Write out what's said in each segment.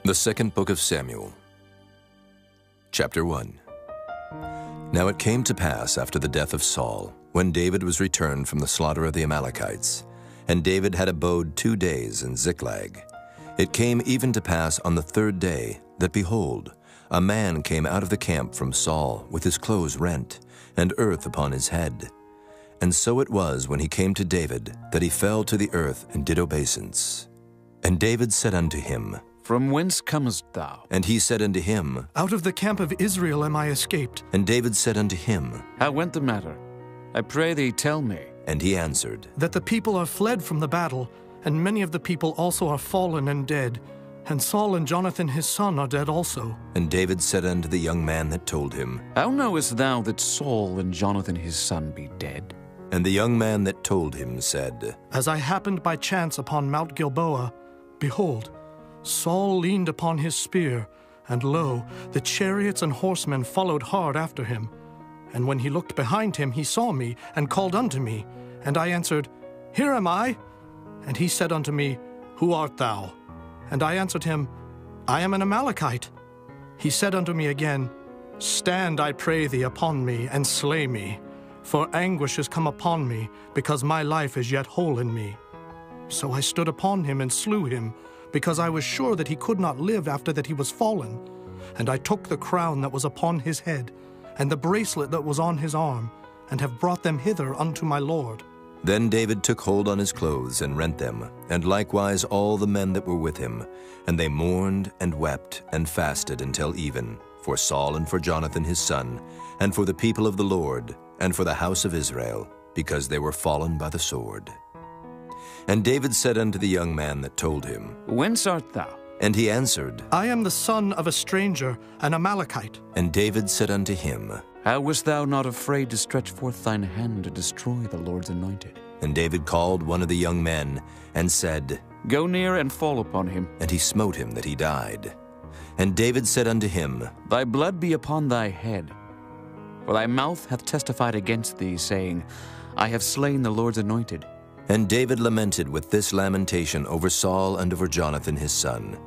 The second book of Samuel, chapter 1. Now it came to pass after the death of Saul, when David was returned from the slaughter of the Amalekites, and David had abode 2 days in Ziklag. It came even to pass on the 3rd day that, behold, a man came out of the camp from Saul with his clothes rent, and earth upon his head. And so it was, when he came to David, that he fell to the earth and did obeisance. And David said unto him, From whence comest thou? And he said unto him, Out of the camp of Israel am I escaped. And David said unto him, How went the matter? I pray thee, tell me. And he answered, That the people are fled from the battle, and many of the people also are fallen and dead. And Saul and Jonathan his son are dead also. And David said unto the young man that told him, How knowest thou that Saul and Jonathan his son be dead? And the young man that told him said, As I happened by chance upon Mount Gilboa, behold, Saul leaned upon his spear, and lo, the chariots and horsemen followed hard after him. And when he looked behind him, he saw me, and called unto me. And I answered, Here am I. And he said unto me, Who art thou? And I answered him, I am an Amalekite. He said unto me again, Stand, I pray thee, upon me, and slay me. For anguish is come upon me, because my life is yet whole in me. So I stood upon him and slew him, because I was sure that he could not live after that he was fallen. And I took the crown that was upon his head, and the bracelet that was on his arm, and have brought them hither unto my lord. Then David took hold on his clothes and rent them, and likewise all the men that were with him. And they mourned and wept and fasted until even, for Saul and for Jonathan his son, and for the people of the Lord, and for the house of Israel, because they were fallen by the sword. And David said unto the young man that told him, Whence art thou? And he answered, I am the son of a stranger, an Amalekite. And David said unto him, How wast thou not afraid to stretch forth thine hand to destroy the Lord's anointed? And David called one of the young men, and said, Go near and fall upon him. And he smote him that he died. And David said unto him, Thy blood be upon thy head. For thy mouth hath testified against thee, saying, I have slain the Lord's anointed. And David lamented with this lamentation over Saul and over Jonathan his son.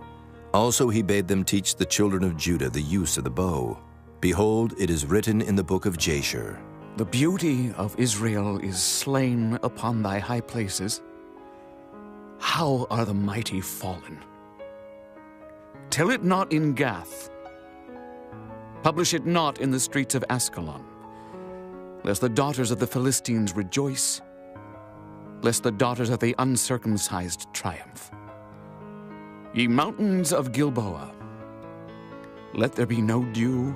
Also he bade them teach the children of Judah the use of the bow. Behold, it is written in the book of Jasher, The beauty of Israel is slain upon thy high places. How are the mighty fallen? Tell it not in Gath. Publish it not in the streets of Askelon, lest the daughters of the Philistines rejoice, lest the daughters of the uncircumcised triumph. Ye mountains of Gilboa, let there be no dew,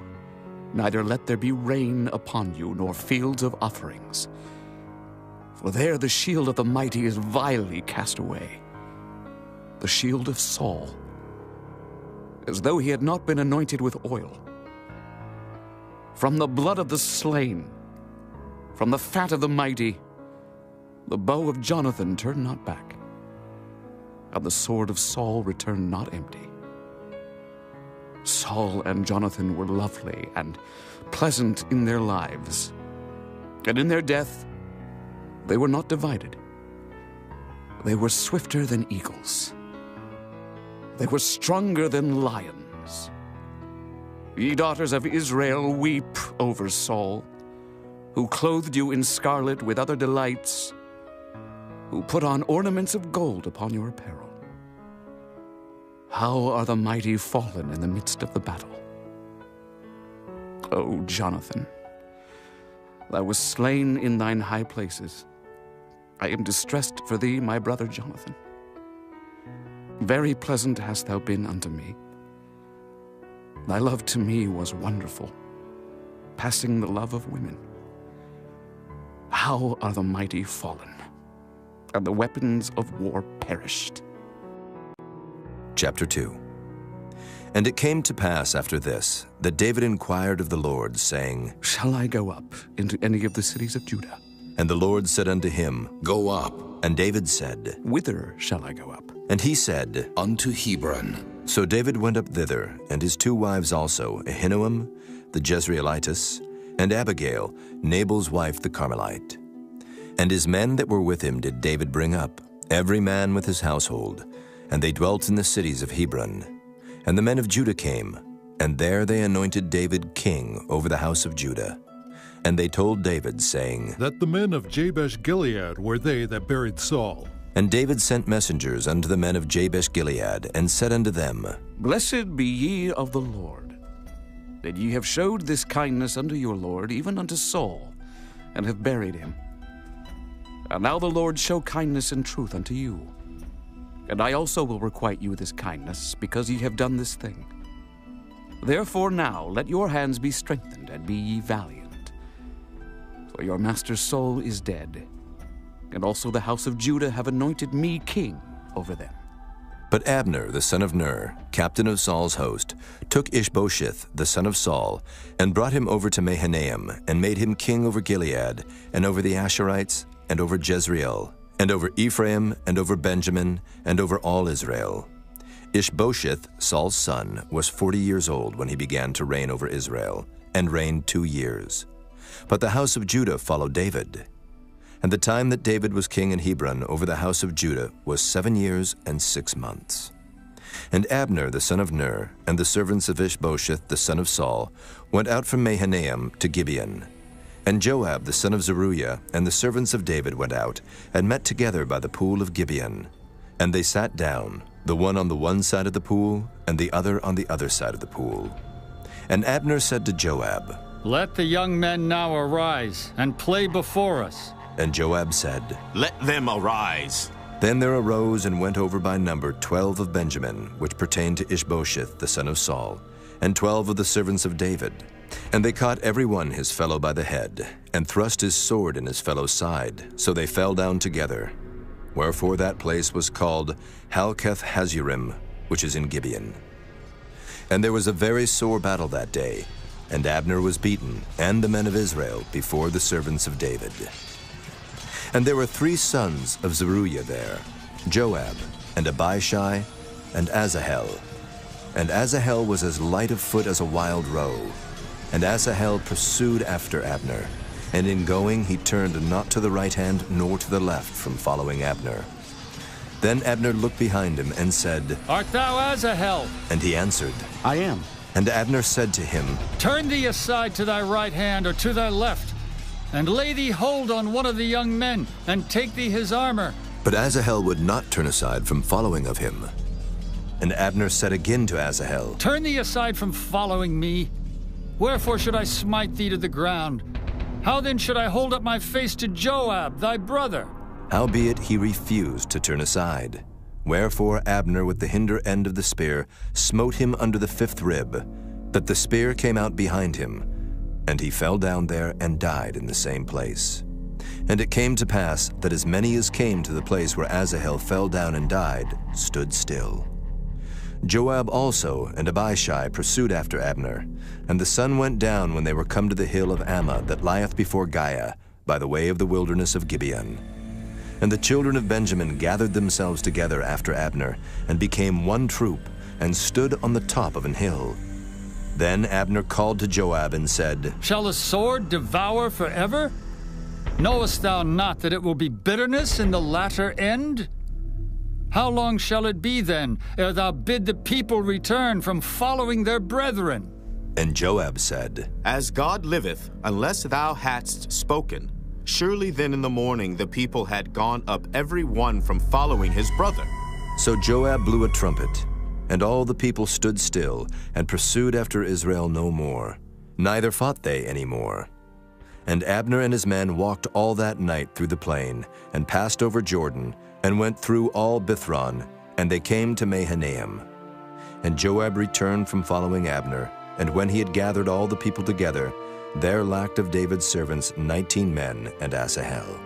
neither let there be rain upon you, nor fields of offerings. For there the shield of the mighty is vilely cast away, the shield of Saul, as though he had not been anointed with oil. From the blood of the slain, from the fat of the mighty, the bow of Jonathan turned not back, and the sword of Saul returned not empty. Saul and Jonathan were lovely and pleasant in their lives, and in their death they were not divided. They were swifter than eagles. They were stronger than lions. Ye daughters of Israel, weep over Saul, who clothed you in scarlet with other delights, who put on ornaments of gold upon your apparel. How are the mighty fallen in the midst of the battle? O Jonathan, thou wast slain in thine high places. I am distressed for thee, my brother Jonathan. Very pleasant hast thou been unto me. Thy love to me was wonderful, passing the love of women. How are the mighty fallen, and the weapons of war perished? chapter 2. And it came to pass after this, that David inquired of the Lord, saying, Shall I go up into any of the cities of Judah? And the Lord said unto him, Go up And David said, Whither shall I go up? And he said, unto Hebron. So David went up thither, and his 2 wives also, Ahinoam the Jezreelitess, and Abigail, Nabal's wife the Carmelite. And his men that were with him did David bring up, every man with his household, and they dwelt in the cities of Hebron. And the men of Judah came, and there they anointed David king over the house of Judah. And they told David, saying, That the men of Jabesh-Gilead were they that buried Saul. And David sent messengers unto the men of Jabesh-Gilead, and said unto them, Blessed be ye of the Lord, that ye have showed this kindness unto your Lord, even unto Saul, and have buried him. And now the Lord show kindness and truth unto you. And I also will requite you this kindness, because ye have done this thing. Therefore now let your hands be strengthened, and be ye valiant. For your master Saul is dead, and also the house of Judah have anointed me king over them. But Abner, the son of Ner, captain of Saul's host, took Ishbosheth, the son of Saul, and brought him over to Mahanaim, and made him king over Gilead, and over the Asherites, and over Jezreel, and over Ephraim, and over Benjamin, and over all Israel. Ishbosheth, Saul's son, was 40 years old when he began to reign over Israel, and reigned 2 years. But the house of Judah followed David. And the time that David was king in Hebron over the house of Judah was 7 years and 6 months. And Abner the son of Ner, and the servants of Ishbosheth the son of Saul, went out from Mahanaim to Gibeon. And Joab the son of Zeruiah, and the servants of David went out, and met together by the pool of Gibeon. And they sat down, the one on the one side of the pool, and the other on the other side of the pool. And Abner said to Joab, Let the young men now arise, and play before us. And Joab said, Let them arise. Then there arose and went over by number 12 of Benjamin, which pertained to Ishbosheth the son of Saul, and 12 of the servants of David. And they caught every one his fellow by the head, and thrust his sword in his fellow's side, so they fell down together. Wherefore that place was called Halketh-Hazurim, which is in Gibeon. And there was a very sore battle that day, and Abner was beaten, and the men of Israel, before the servants of David. And there were 3 sons of Zeruiah there, Joab, and Abishai, and Asahel. And Asahel was as light of foot as a wild roe. And Asahel pursued after Abner, and in going he turned not to the right hand nor to the left from following Abner. Then Abner looked behind him and said, Art thou Asahel? And he answered, I am. And Abner said to him, Turn thee aside to thy right hand or to thy left, and lay thee hold on one of the young men, and take thee his armor. But Asahel would not turn aside from following of him. And Abner said again to Asahel, Turn thee aside from following me. Wherefore should I smite thee to the ground? How then should I hold up my face to Joab, thy brother? Howbeit he refused to turn aside. Wherefore Abner with the hinder end of the spear smote him under the 5th rib, that the spear came out behind him, and he fell down there and died in the same place. And it came to pass that as many as came to the place where Asahel fell down and died stood still. Joab also and Abishai pursued after Abner, and the sun went down when they were come to the hill of Ammah that lieth before Giah, by the way of the wilderness of Gibeon. And the children of Benjamin gathered themselves together after Abner, and became one troop, and stood on the top of an hill. Then Abner called to Joab and said, Shall the sword devour forever? Knowest thou not that it will be bitterness in the latter end? How long shall it be then, ere thou bid the people return from following their brethren? And Joab said, As God liveth, unless thou hadst spoken, surely then in the morning the people had gone up every one from following his brother. So Joab blew a trumpet, and all the people stood still, and pursued after Israel no more, neither fought they any more. And Abner and his men walked all that night through the plain, and passed over Jordan, and went through all Bithron, and they came to Mahanaim. And Joab returned from following Abner, and when he had gathered all the people together, there lacked of David's servants 19 men and Asahel.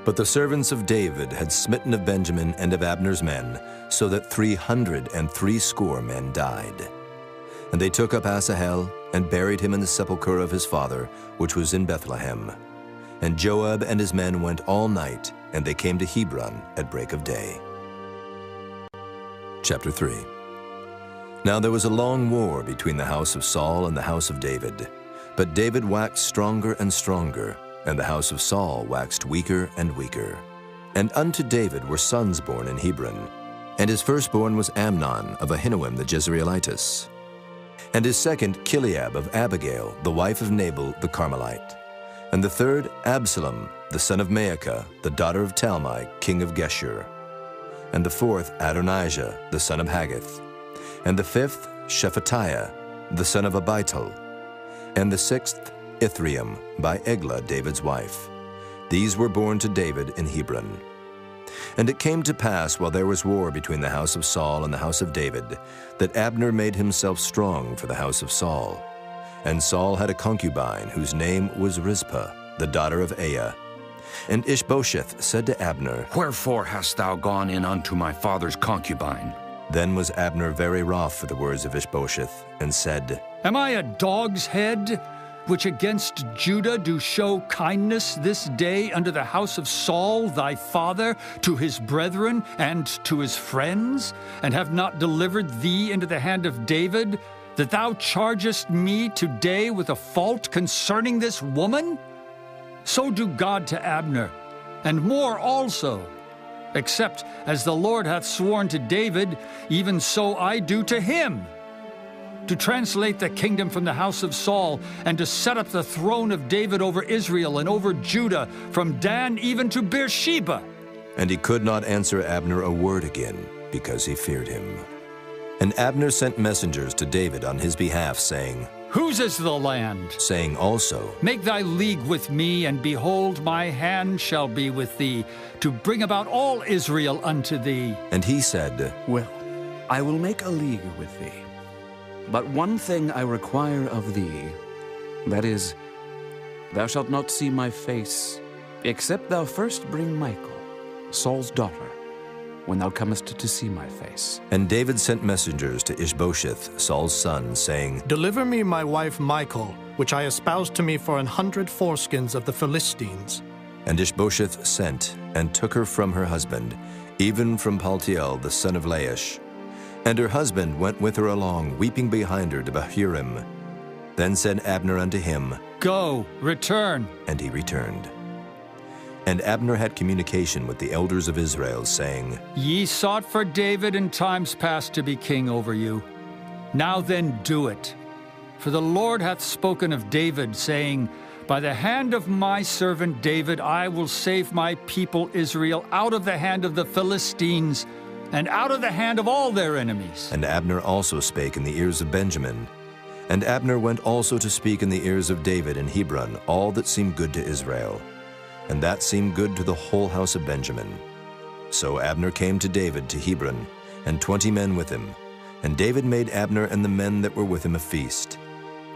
But the servants of David had smitten of Benjamin and of Abner's men, so that 360 men died. And they took up Asahel, and buried him in the sepulchre of his father, which was in Bethlehem. And Joab and his men went all night, and they came to Hebron at break of day. Chapter 3. Now there was a long war between the house of Saul and the house of David. But David waxed stronger and stronger, and the house of Saul waxed weaker and weaker. And unto David were sons born in Hebron. And his firstborn was Amnon of Ahinoam the Jezreelitess. And his second, Chileab of Abigail, the wife of Nabal the Carmelite. And the third, Absalom, the son of Maacah, the daughter of Talmai, king of Geshur. And the fourth, Adonijah, the son of Haggith. And the fifth, Shephatiah, the son of Abital. And the sixth, Ithream, by Eglah, David's wife. These were born to David in Hebron. And it came to pass, while there was war between the house of Saul and the house of David, that Abner made himself strong for the house of Saul. And Saul had a concubine, whose name was Rizpah, the daughter of Aiah. And Ishbosheth said to Abner, Wherefore hast thou gone in unto my father's concubine? Then was Abner very wroth for the words of Ishbosheth, and said, Am I a dog's head, which against Judah do show kindness this day unto the house of Saul thy father, to his brethren and to his friends, and have not delivered thee into the hand of David, that thou chargest me today with a fault concerning this woman? So do God to Abner, and more also. Except as the Lord hath sworn to David, even so I do to him, to translate the kingdom from the house of Saul, and to set up the throne of David over Israel and over Judah, from Dan even to Beersheba. And he could not answer Abner a word again, because he feared him. And Abner sent messengers to David on his behalf, saying, Whose is the land? Saying also, Make thy league with me, and behold, my hand shall be with thee, to bring about all Israel unto thee. And he said, Well, I will make a league with thee. But one thing I require of thee, that is, thou shalt not see my face, except thou first bring Michal, Saul's daughter, when thou comest to see my face. And David sent messengers to Ishbosheth, Saul's son, saying, Deliver me my wife Michal, which I espoused to me for 100 foreskins of the Philistines. And Ishbosheth sent, and took her from her husband, even from Paltiel the son of Laish. And her husband went with her along, weeping behind her to Bahurim. Then said Abner unto him, Go, return. And he returned. And Abner had communication with the elders of Israel, saying, Ye sought for David in times past to be king over you. Now then do it. For the Lord hath spoken of David, saying, By the hand of my servant David I will save my people Israel out of the hand of the Philistines, and out of the hand of all their enemies. And Abner also spake in the ears of Benjamin. And Abner went also to speak in the ears of David in Hebron all that seemed good to Israel. And that seemed good to the whole house of Benjamin. So Abner came to David to Hebron, and 20 men with him. And David made Abner and the men that were with him a feast.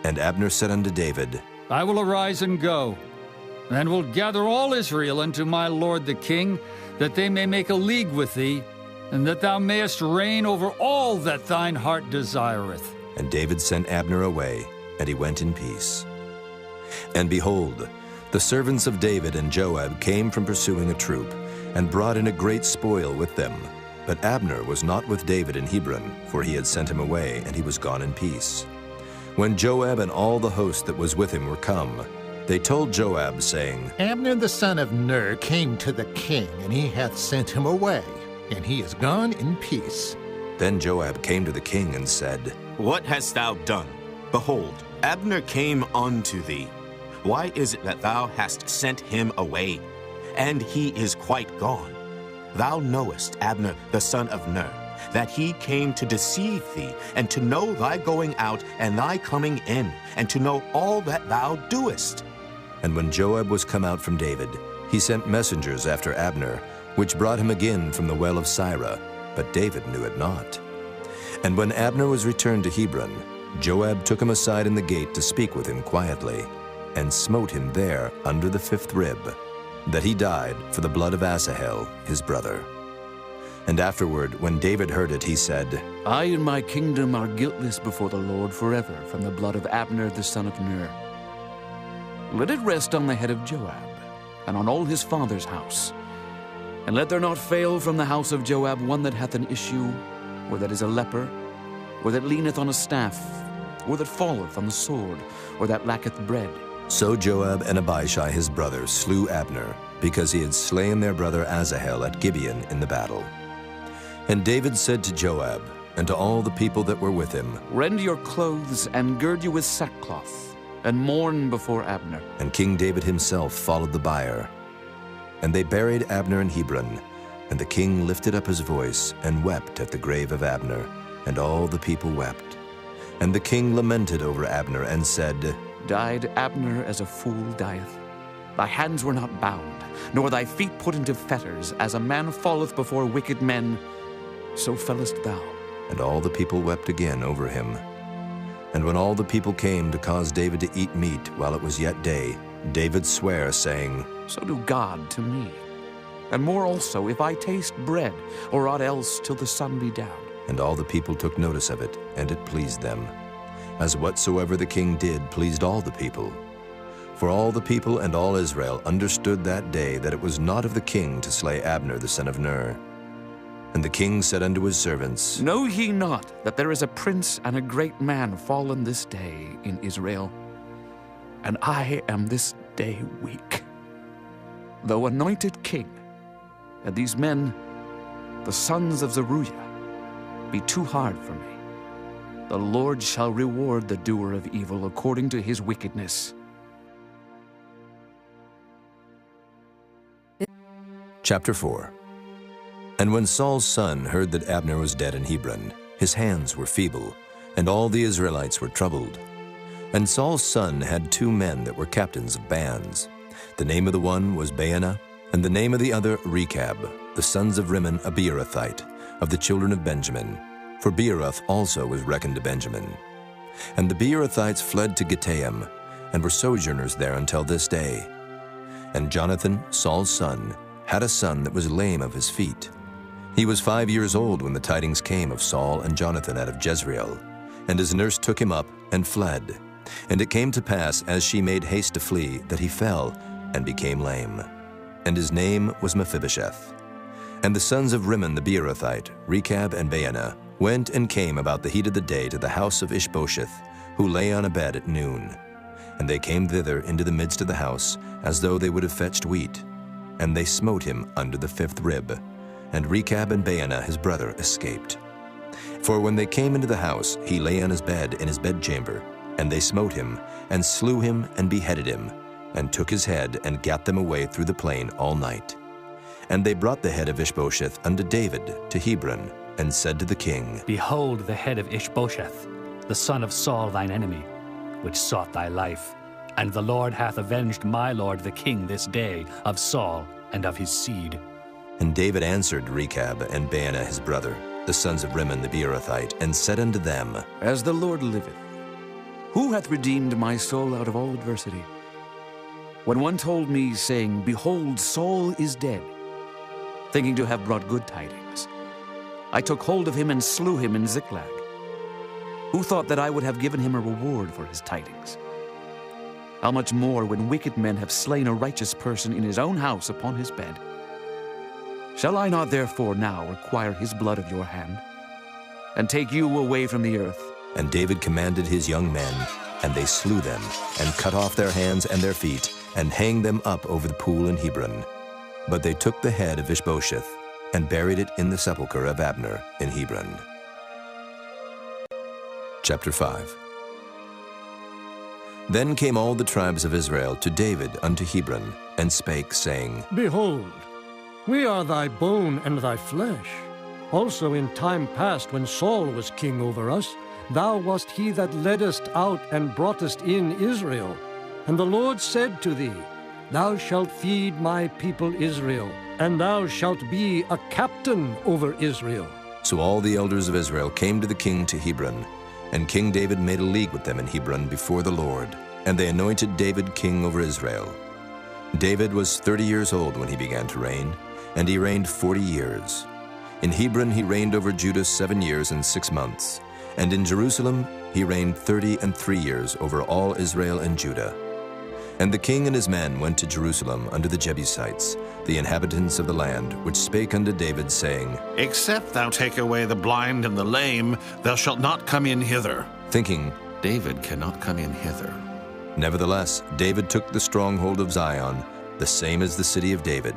And Abner said unto David, I will arise and go, and will gather all Israel unto my lord the king, that they may make a league with thee, and that thou mayest reign over all that thine heart desireth. And David sent Abner away, and he went in peace. And behold, the servants of David and Joab came from pursuing a troop, and brought in a great spoil with them. But Abner was not with David in Hebron, for he had sent him away, and he was gone in peace. When Joab and all the host that was with him were come, they told Joab, saying, Abner the son of Ner came to the king, and he hath sent him away, and he is gone in peace. Then Joab came to the king and said, What hast thou done? Behold, Abner came unto thee. Why is it that thou hast sent him away? And he is quite gone. Thou knowest, Abner the son of Ner, that he came to deceive thee, and to know thy going out and thy coming in, and to know all that thou doest. And when Joab was come out from David, he sent messengers after Abner, which brought him again from the well of Sirah, but David knew it not. And when Abner was returned to Hebron, Joab took him aside in the gate to speak with him quietly, and smote him there under the 5th rib, that he died for the blood of Asahel, his brother. And afterward, when David heard it, he said, I and my kingdom are guiltless before the Lord forever from the blood of Abner the son of Ner. Let it rest on the head of Joab, and on all his father's house. And let there not fail from the house of Joab one that hath an issue, or that is a leper, or that leaneth on a staff, or that falleth on the sword, or that lacketh bread. So Joab and Abishai his brother slew Abner, because he had slain their brother Asahel at Gibeon in the battle. And David said to Joab and to all the people that were with him, Rend your clothes and gird you with sackcloth, and mourn before Abner. And King David himself followed the bier. And they buried Abner in Hebron, and the king lifted up his voice and wept at the grave of Abner, and all the people wept. And the king lamented over Abner and said, Died Abner as a fool dieth? Thy hands were not bound, nor thy feet put into fetters, as a man falleth before wicked men, so fellest thou. And all the people wept again over him. And when all the people came to cause David to eat meat while it was yet day, David sware, saying, So do God to me, and more also, if I taste bread, or aught else till the sun be down. And all the people took notice of it, and it pleased them, as whatsoever the king did pleased all the people. For all the people and all Israel understood that day that it was not of the king to slay Abner the son of Ner. And the king said unto his servants, Know ye not that there is a prince and a great man fallen this day in Israel? And I am this day weak, though anointed king, and these men, the sons of Zeruiah, be too hard for me. The Lord shall reward the doer of evil according to his wickedness. Chapter 4. And when Saul's son heard that Abner was dead in Hebron, his hands were feeble, and all the Israelites were troubled. And Saul's son had 2 men that were captains of bands. The name of the one was Baanah, and the name of the other Rechab, the sons of Rimmon a Beerothite, of the children of Benjamin. For Beeroth also was reckoned to Benjamin. And the Beerothites fled to Gittaim, and were sojourners there until this day. And Jonathan, Saul's son, had a son that was lame of his feet. He was 5 years old when the tidings came of Saul and Jonathan out of Jezreel. And his nurse took him up and fled. And it came to pass, as she made haste to flee, that he fell and became lame. And his name was Mephibosheth. And the sons of Rimmon the Beerothite, Rechab and Baanah, went and came about the heat of the day to the house of Ishbosheth, who lay on a bed at noon. And they came thither into the midst of the house, as though they would have fetched wheat. And they smote him under the 5th rib. And Rechab and Baanah his brother escaped. For when they came into the house, he lay on his bed in his bedchamber. And they smote him, and slew him, and beheaded him, and took his head, and gat them away through the plain all night. And they brought the head of Ishbosheth unto David to Hebron, and said to the king, Behold the head of Ishbosheth, the son of Saul thine enemy, which sought thy life. And the Lord hath avenged my lord the king this day of Saul and of his seed. And David answered Rechab and Baanah his brother, the sons of Rimmon the Beerothite, and said unto them, As the Lord liveth, who hath redeemed my soul out of all adversity? When one told me, saying, Behold, Saul is dead, thinking to have brought good tidings, I took hold of him and slew him in Ziklag. Who thought that I would have given him a reward for his tidings? How much more when wicked men have slain a righteous person in his own house upon his bed? Shall I not therefore now require his blood of your hand, and take you away from the earth? And David commanded his young men, and they slew them, and cut off their hands and their feet, and hanged them up over the pool in Hebron. But they took the head of Ishbosheth, and buried it in the sepulchre of Abner in Hebron. Chapter 5. Then came all the tribes of Israel to David unto Hebron, and spake, saying, Behold, we are thy bone and thy flesh. Also in time past, when Saul was king over us, thou wast he that leddest out and broughtest in Israel. And the Lord said to thee, Thou shalt feed my people Israel, and thou shalt be a captain over Israel. So all the elders of Israel came to the king to Hebron, and King David made a league with them in Hebron before the Lord, and they anointed David king over Israel. David was 30 years old when he began to reign, and he reigned 40 years. In Hebron he reigned over Judah 7 years and 6 months, and in Jerusalem he reigned 33 years over all Israel and Judah. And the king and his men went to Jerusalem unto the Jebusites, the inhabitants of the land, which spake unto David, saying, Except thou take away the blind and the lame, thou shalt not come in hither. Thinking, David cannot come in hither. Nevertheless, David took the stronghold of Zion, the same as the city of David.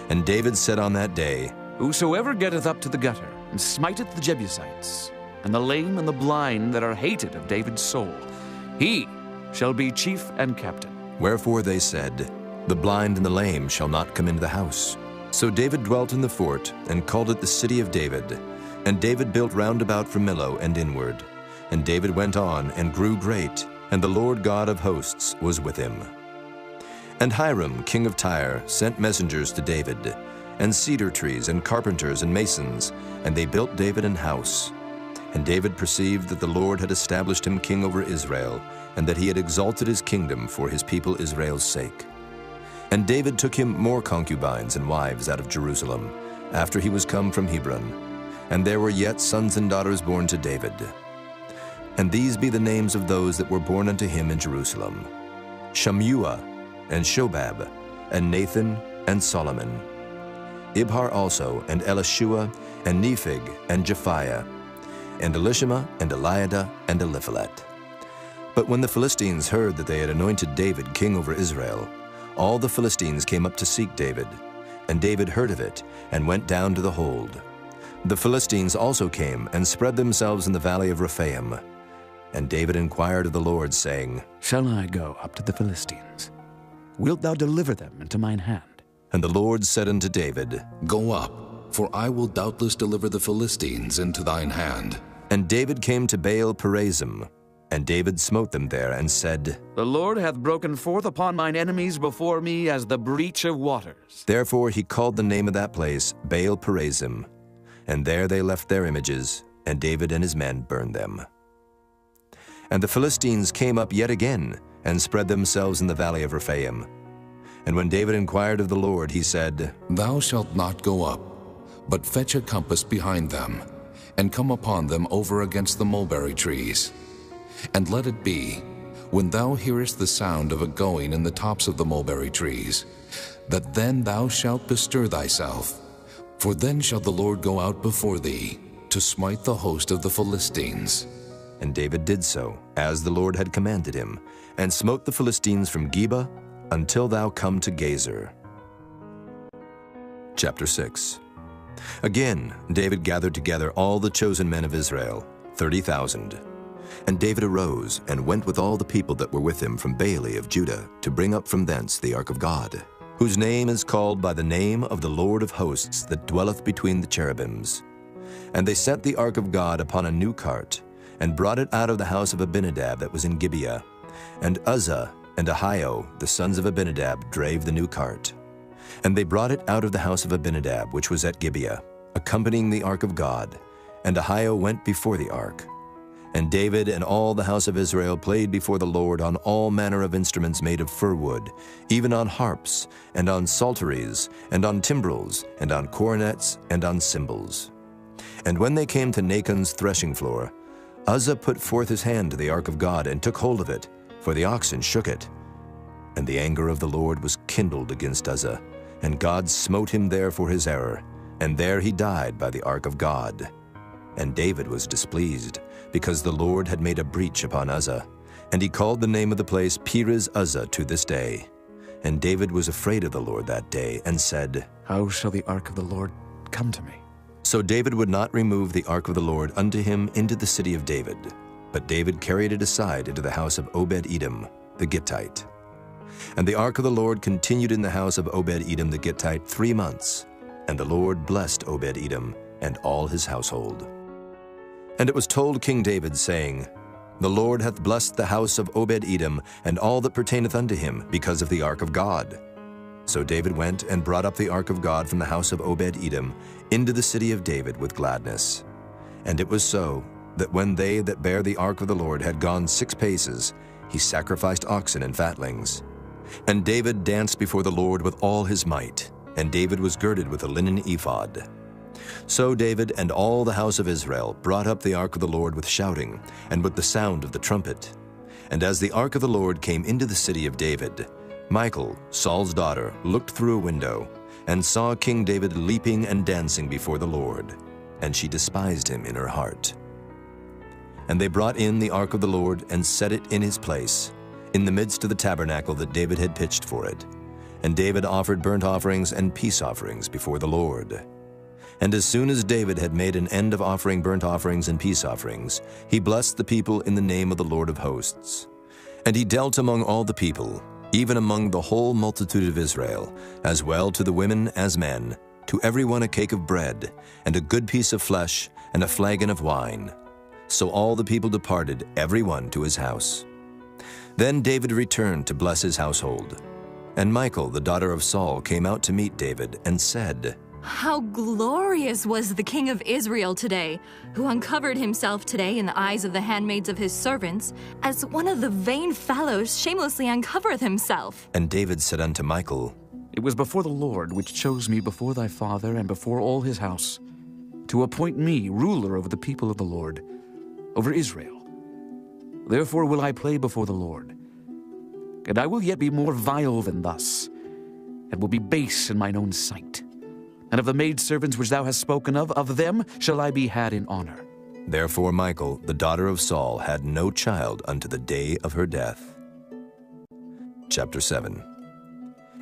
And David said on that day, Whosoever getteth up to the gutter, and smiteth the Jebusites, and the lame and the blind that are hated of David's soul. He shall be chief and captain. Wherefore they said, The blind and the lame shall not come into the house. So David dwelt in the fort, and called it the city of David. And David built round about from Millo and inward. And David went on, and grew great, and the Lord God of hosts was with him. And Hiram, king of Tyre, sent messengers to David, and cedar trees, and carpenters, and masons, and they built David an house. And David perceived that the Lord had established him king over Israel, and that he had exalted his kingdom for his people Israel's sake. And David took him more concubines and wives out of Jerusalem, after he was come from Hebron. And there were yet sons and daughters born to David. And these be the names of those that were born unto him in Jerusalem: Shammua, and Shobab, and Nathan, and Solomon. Ibhar also, and Elishua, and Nephig, and Japhiah, and Elishama, and Eliada, and Eliphalet. But when the Philistines heard that they had anointed David king over Israel, all the Philistines came up to seek David. And David heard of it, and went down to the hold. The Philistines also came, and spread themselves in the valley of Rephaim. And David inquired of the Lord, saying, Shall I go up to the Philistines? Wilt thou deliver them into mine hand? And the Lord said unto David, Go up, for I will doubtless deliver the Philistines into thine hand. And David came to Baal Perazim, and David smote them there, and said, The Lord hath broken forth upon mine enemies before me as the breach of waters. Therefore he called the name of that place Baal Perazim. And there they left their images, and David and his men burned them. And the Philistines came up yet again, and spread themselves in the valley of Rephaim. And when David inquired of the Lord, he said, Thou shalt not go up, but fetch a compass behind them, and come upon them over against the mulberry trees. And let it be, when thou hearest the sound of a going in the tops of the mulberry trees, that then thou shalt bestir thyself, for then shall the Lord go out before thee, to smite the host of the Philistines. And David did so, as the Lord had commanded him, and smote the Philistines from Geba until thou come to Gazer. Chapter 6. Again David gathered together all the chosen men of Israel, 30,000. And David arose, and went with all the people that were with him from Baale of Judah, to bring up from thence the ark of God, whose name is called by the name of the Lord of hosts, that dwelleth between the cherubims. And they set the ark of God upon a new cart, and brought it out of the house of Abinadab that was in Gibeah. And Uzzah and Ahio, the sons of Abinadab, drave the new cart. And they brought it out of the house of Abinadab, which was at Gibeah, accompanying the ark of God. And Ahio went before the ark. And David and all the house of Israel played before the Lord on all manner of instruments made of fir wood, even on harps, and on psalteries, and on timbrels, and on cornets, and on cymbals. And when they came to Nachon's threshing floor, Uzzah put forth his hand to the ark of God, and took hold of it, for the oxen shook it. And the anger of the Lord was kindled against Uzzah, and God smote him there for his error, and there he died by the ark of God. And David was displeased, because the Lord had made a breach upon Uzzah, and he called the name of the place Perez Uzzah to this day. And David was afraid of the Lord that day, and said, How shall the ark of the Lord come to me? So David would not remove the ark of the Lord unto him into the city of David, but David carried it aside into the house of Obed-Edom the Gittite. And the ark of the Lord continued in the house of Obed-Edom the Gittite 3 months, and the Lord blessed Obed-Edom and all his household. And it was told King David, saying, The Lord hath blessed the house of Obed-Edom and all that pertaineth unto him, because of the ark of God. So David went and brought up the ark of God from the house of Obed-Edom into the city of David with gladness. And it was so, that when they that bare the ark of the Lord had gone 6 paces, he sacrificed oxen and fatlings. And David danced before the Lord with all his might, and David was girded with a linen ephod. So David and all the house of Israel brought up the ark of the Lord with shouting, and with the sound of the trumpet. And as the ark of the Lord came into the city of David, Michal, Saul's daughter, looked through a window, and saw King David leaping and dancing before the Lord, and she despised him in her heart. And they brought in the ark of the Lord, and set it in his place, in the midst of the tabernacle that David had pitched for it. And David offered burnt offerings and peace offerings before the Lord. And as soon as David had made an end of offering burnt offerings and peace offerings, he blessed the people in the name of the Lord of hosts. And he dealt among all the people, even among the whole multitude of Israel, as well to the women as men, to every one a cake of bread, and a good piece of flesh, and a flagon of wine. So all the people departed, every one to his house. Then David returned to bless his household. And Michal, the daughter of Saul, came out to meet David, and said, "How glorious was the king of Israel today, who uncovered himself today in the eyes of the handmaids of his servants, as one of the vain fellows shamelessly uncovereth himself." And David said unto Michal, "It was before the Lord which chose me before thy father and before all his house, to appoint me ruler over the people of the Lord, over Israel. Therefore will I play before the Lord. And I will yet be more vile than thus, and will be base in mine own sight. And of the maidservants which thou hast spoken of them shall I be had in honor." Therefore Michal, the daughter of Saul, had no child unto the day of her death. Chapter 7.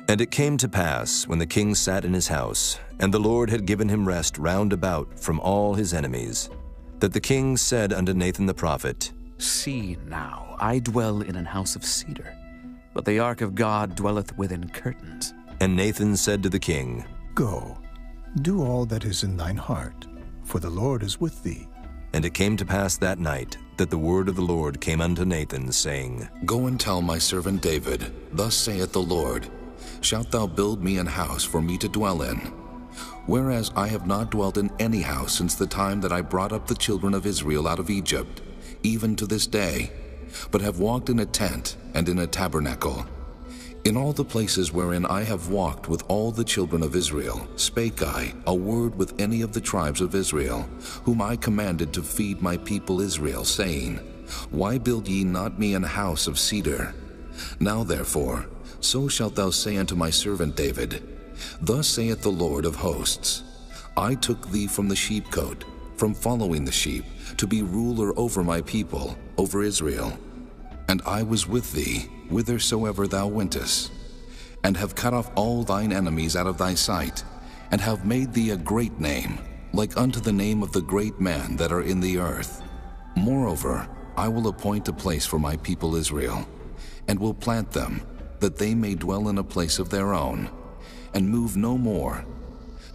And it came to pass, when the king sat in his house, and the Lord had given him rest round about from all his enemies, that the king said unto Nathan the prophet, "See now, I dwell in an house of cedar, but the ark of God dwelleth within curtains." And Nathan said to the king, "Go, do all that is in thine heart, for the Lord is with thee." And it came to pass that night that the word of the Lord came unto Nathan, saying, "Go and tell my servant David, Thus saith the Lord, Shalt thou build me an house for me to dwell in? Whereas I have not dwelt in any house since the time that I brought up the children of Israel out of Egypt, even to this day, but have walked in a tent and in a tabernacle. In all the places wherein I have walked with all the children of Israel, spake I a word with any of the tribes of Israel, whom I commanded to feed my people Israel, saying, Why build ye not me an house of cedar? Now therefore, so shalt thou say unto my servant David, Thus saith the Lord of hosts, I took thee from the sheepcote, from following the sheep, to be ruler over my people, over Israel. And I was with thee, whithersoever thou wentest, and have cut off all thine enemies out of thy sight, and have made thee a great name, like unto the name of the great men that are in the earth. Moreover, I will appoint a place for my people Israel, and will plant them, that they may dwell in a place of their own, and move no more.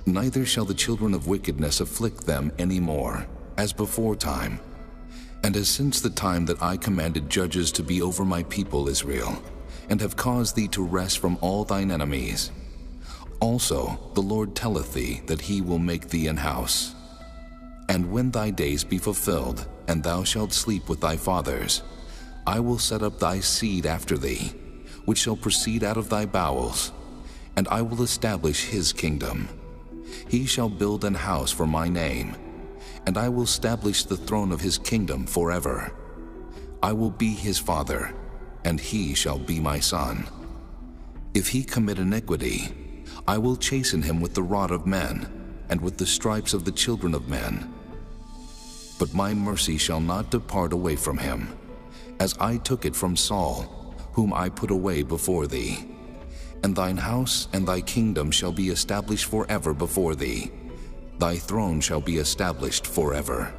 Neither shall the children of wickedness afflict them any more, as before time, and as since the time that I commanded judges to be over my people Israel, and have caused thee to rest from all thine enemies. Also the Lord telleth thee that he will make thee an house. And when thy days be fulfilled, and thou shalt sleep with thy fathers, I will set up thy seed after thee, which shall proceed out of thy bowels, and I will establish his kingdom. He shall build an house for my name, and I will establish the throne of his kingdom forever. I will be his father, and he shall be my son. If he commit iniquity, I will chasten him with the rod of men, and with the stripes of the children of men. But my mercy shall not depart away from him, as I took it from Saul, whom I put away before thee. And thine house and thy kingdom shall be established forever before thee. Thy throne shall be established forever."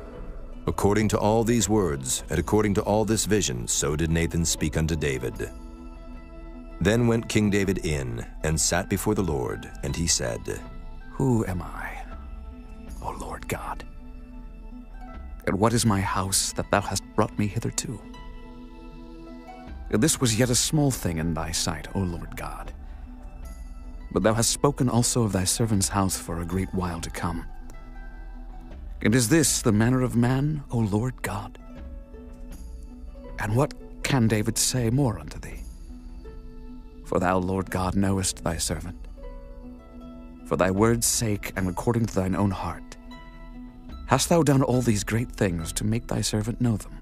According to all these words, and according to all this vision, so did Nathan speak unto David. Then went King David in, and sat before the Lord, and he said, Who am I, O Lord God? And what is my house that thou hast brought me hitherto? This was yet a small thing in thy sight, O Lord God. But thou hast spoken also of thy servant's house for a great while to come. And is this the manner of man, O Lord God? And what can David say more unto thee? For thou, Lord God, knowest thy servant. For thy word's sake, and according to thine own heart, hast thou done all these great things to make thy servant know them.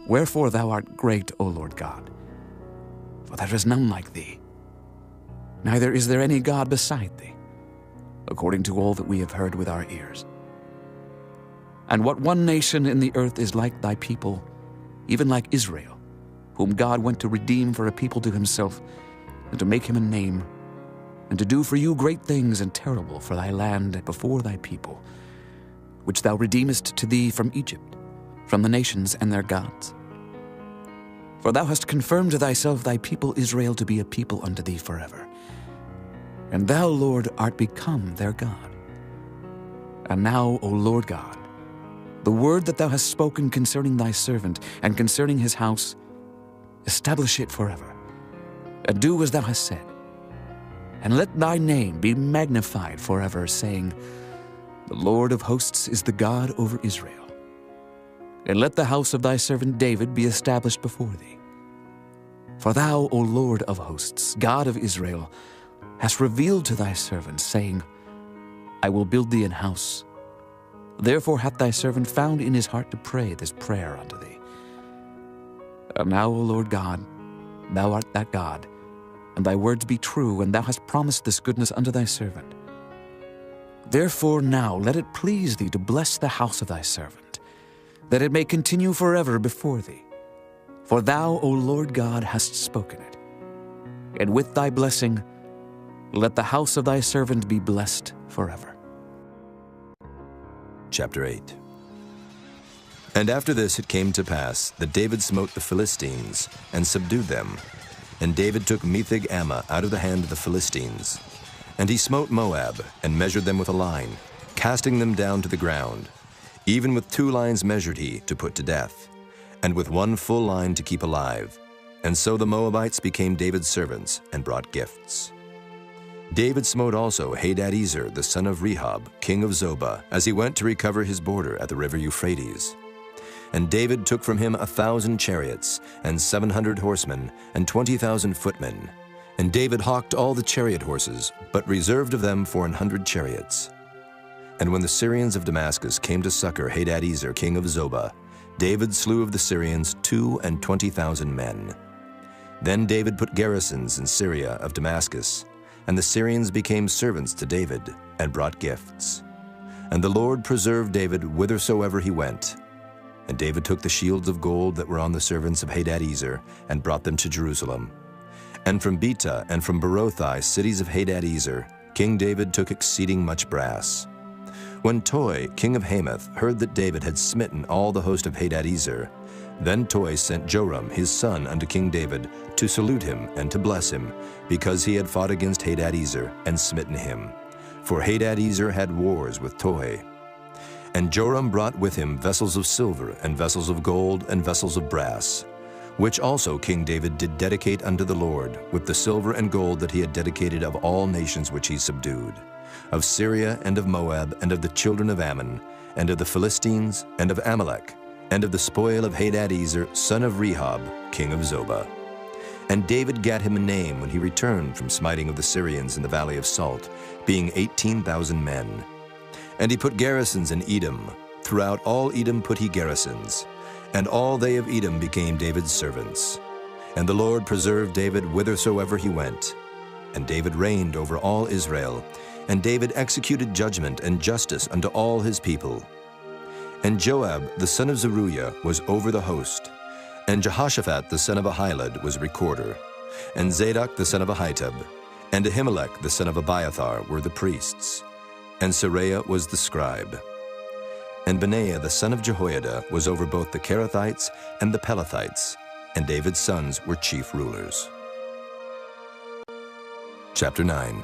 Wherefore thou art great, O Lord God, for there is none like thee, neither is there any God beside thee, according to all that we have heard with our ears. And what one nation in the earth is like thy people, even like Israel, whom God went to redeem for a people to himself, and to make him a name, and to do for you great things and terrible for thy land before thy people, which thou redeemest to thee from Egypt, from the nations and their gods. For thou hast confirmed to thyself thy people Israel to be a people unto thee forever. And thou, Lord, art become their God. And now, O Lord God, the word that thou hast spoken concerning thy servant and concerning his house, establish it forever, and do as thou hast said. And let thy name be magnified forever, saying, The Lord of hosts is the God over Israel. And let the house of thy servant David be established before thee. For thou, O Lord of hosts, God of Israel, hast revealed to thy servant, saying, I will build thee an house. Therefore hath thy servant found in his heart to pray this prayer unto thee. And now, O Lord God, thou art that God, and thy words be true, and thou hast promised this goodness unto thy servant. Therefore now let it please thee to bless the house of thy servant, that it may continue forever before thee. For thou, O Lord God, hast spoken it. And with thy blessing, let the house of thy servant be blessed forever. Chapter 8. And after this it came to pass that David smote the Philistines and subdued them. And David took Metheg-Ammah out of the hand of the Philistines. And he smote Moab and measured them with a line, casting them down to the ground. Even with 2 lines measured he to put to death, and with 1 full line to keep alive. And so the Moabites became David's servants and brought gifts. David smote also Hadadezer, the son of Rehob, king of Zobah, as he went to recover his border at the river Euphrates. And David took from him 1,000 chariots, and 700 horsemen, and 20,000 footmen. And David hawked all the chariot horses, but reserved of them 400 chariots. And when the Syrians of Damascus came to succor Hadadezer, king of Zobah, David slew of the Syrians 22,000 men. Then David put garrisons in Syria of Damascus, and the Syrians became servants to David, and brought gifts. And the Lord preserved David whithersoever he went. And David took the shields of gold that were on the servants of Hadadezer, and brought them to Jerusalem. And from Betah and from Berothai, cities of Hadadezer, King David took exceeding much brass. When Toi, king of Hamath, heard that David had smitten all the host of Hadadezer, then Toi sent Joram his son unto King David to salute him and to bless him, because he had fought against Hadadezer and smitten him. For Hadadezer had wars with Toi. And Joram brought with him vessels of silver and vessels of gold and vessels of brass, which also King David did dedicate unto the Lord, with the silver and gold that he had dedicated of all nations which he subdued, of Syria and of Moab and of the children of Ammon, and of the Philistines and of Amalek, and of the spoil of Hadadezer, son of Rehob, king of Zobah. And David gat him a name when he returned from smiting of the Syrians in the valley of Salt, being 18,000 men. And he put garrisons in Edom. Throughout all Edom put he garrisons. And all they of Edom became David's servants. And the Lord preserved David whithersoever he went. And David reigned over all Israel. And David executed judgment and justice unto all his people. And Joab the son of Zeruiah was over the host. And Jehoshaphat the son of Ahilud was recorder. And Zadok the son of Ahitub. And Ahimelech the son of Abiathar were the priests. And Seraiah was the scribe. And Benaiah the son of Jehoiada was over both the Kerethites and the Pelethites, and David's sons were chief rulers. Chapter 9.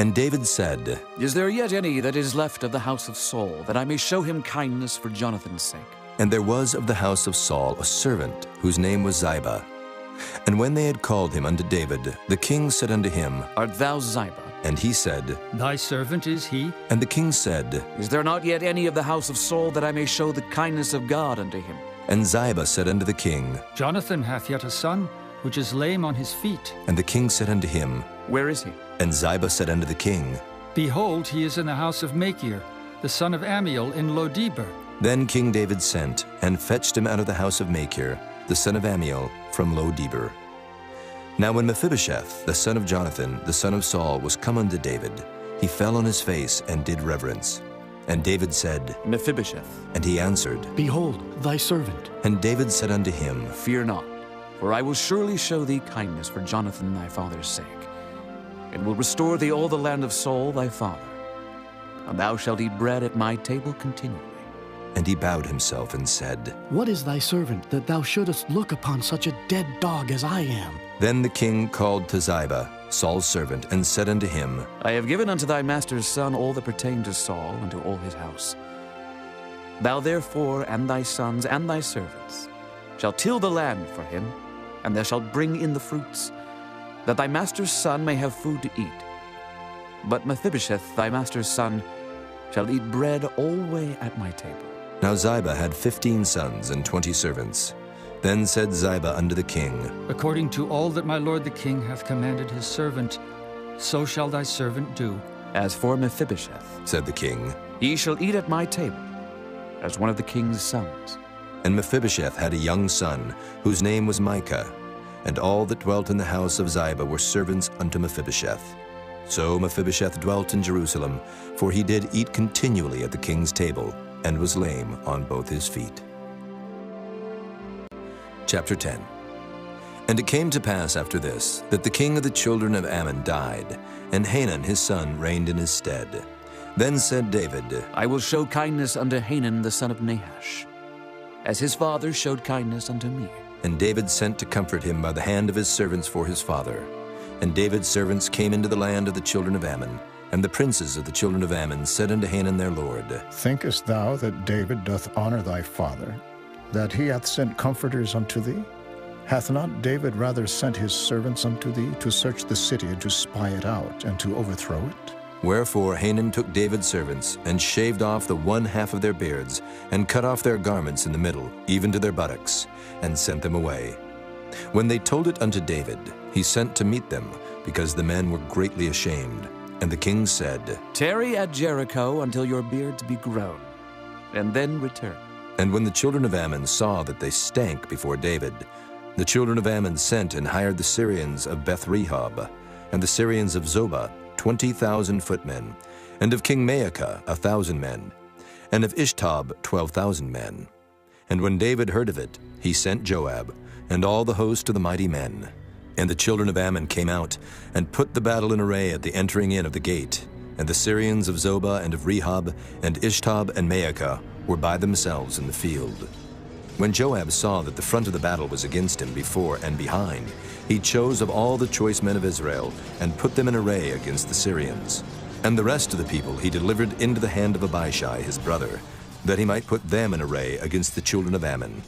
And David said, Is there yet any that is left of the house of Saul, that I may show him kindness for Jonathan's sake? And there was of the house of Saul a servant, whose name was Ziba. And when they had called him unto David, the king said unto him, Art thou Ziba? And he said, Thy servant is he. And the king said, Is there not yet any of the house of Saul, that I may show the kindness of God unto him? And Ziba said unto the king, Jonathan hath yet a son, which is lame on his feet. And the king said unto him, Where is he? And Ziba said unto the king, Behold, he is in the house of Machir, the son of Ammiel in Lo-debar. Then King David sent, and fetched him out of the house of Machir, the son of Ammiel, from Lo-debar. Now when Mephibosheth, the son of Jonathan, the son of Saul, was come unto David, he fell on his face and did reverence. And David said, Mephibosheth. And he answered, Behold, thy servant. And David said unto him, Fear not, for I will surely show thee kindness for Jonathan thy father's sake. and will restore thee all the land of Saul thy father. And thou shalt eat bread at my table continually. And he bowed himself and said, What is thy servant, that thou shouldest look upon such a dead dog as I am? Then the king called to Ziba, Saul's servant, and said unto him, I have given unto thy master's son all that pertained to Saul and to all his house. Thou therefore and thy sons and thy servants shalt till the land for him, and thou shalt bring in the fruits, that thy master's son may have food to eat. But Mephibosheth, thy master's son, shall eat bread alway at my table. Now Ziba had 15 sons and 20 servants. Then said Ziba unto the king, According to all that my lord the king hath commanded his servant, so shall thy servant do. As for Mephibosheth, said the king, he shall eat at my table, as one of the king's sons. And Mephibosheth had a young son, whose name was Micah, and all that dwelt in the house of Ziba were servants unto Mephibosheth. So Mephibosheth dwelt in Jerusalem, for he did eat continually at the king's table, and was lame on both his feet. Chapter 10. And it came to pass after this, that the king of the children of Ammon died, and Hanun his son reigned in his stead. Then said David, I will show kindness unto Hanun the son of Nahash, as his father showed kindness unto me. And David sent to comfort him by the hand of his servants for his father. And David's servants came into the land of the children of Ammon, and the princes of the children of Ammon said unto Hanun their lord, Thinkest thou that David doth honor thy father, that he hath sent comforters unto thee? Hath not David rather sent his servants unto thee to search the city and to spy it out and to overthrow it? Wherefore Hanun took David's servants, and shaved off the one half of their beards, and cut off their garments in the middle, even to their buttocks, and sent them away. When they told it unto David, he sent to meet them, because the men were greatly ashamed. And the king said, Tarry at Jericho until your beards be grown, and then return. And when the children of Ammon saw that they stank before David, the children of Ammon sent and hired the Syrians of Beth-rehob, and the Syrians of Zobah 20,000 footmen, and of King Maacah 1,000 men, and of Ishtob 12,000 men. And when David heard of it, he sent Joab, and all the host of the mighty men. And the children of Ammon came out, and put the battle in array at the entering in of the gate. And the Syrians of Zobah and of Rehob, and Ishtob and Maacah, were by themselves in the field. When Joab saw that the front of the battle was against him before and behind, he chose of all the choice men of Israel, and put them in array against the Syrians. And the rest of the people he delivered into the hand of Abishai his brother, that he might put them in array against the children of Ammon.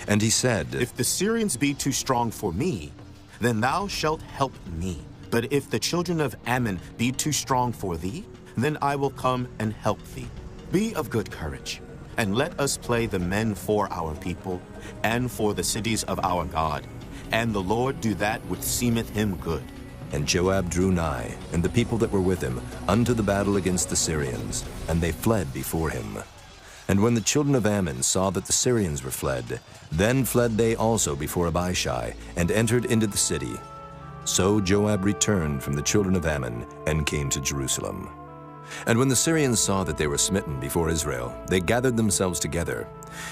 And he said, If the Syrians be too strong for me, then thou shalt help me. But if the children of Ammon be too strong for thee, then I will come and help thee. Be of good courage, and let us play the men for our people, and for the cities of our God. And the Lord do that which seemeth him good. And Joab drew nigh, and the people that were with him, unto the battle against the Syrians, and they fled before him. And when the children of Ammon saw that the Syrians were fled, then fled they also before Abishai, and entered into the city. So Joab returned from the children of Ammon, and came to Jerusalem. And when the Syrians saw that they were smitten before Israel, they gathered themselves together.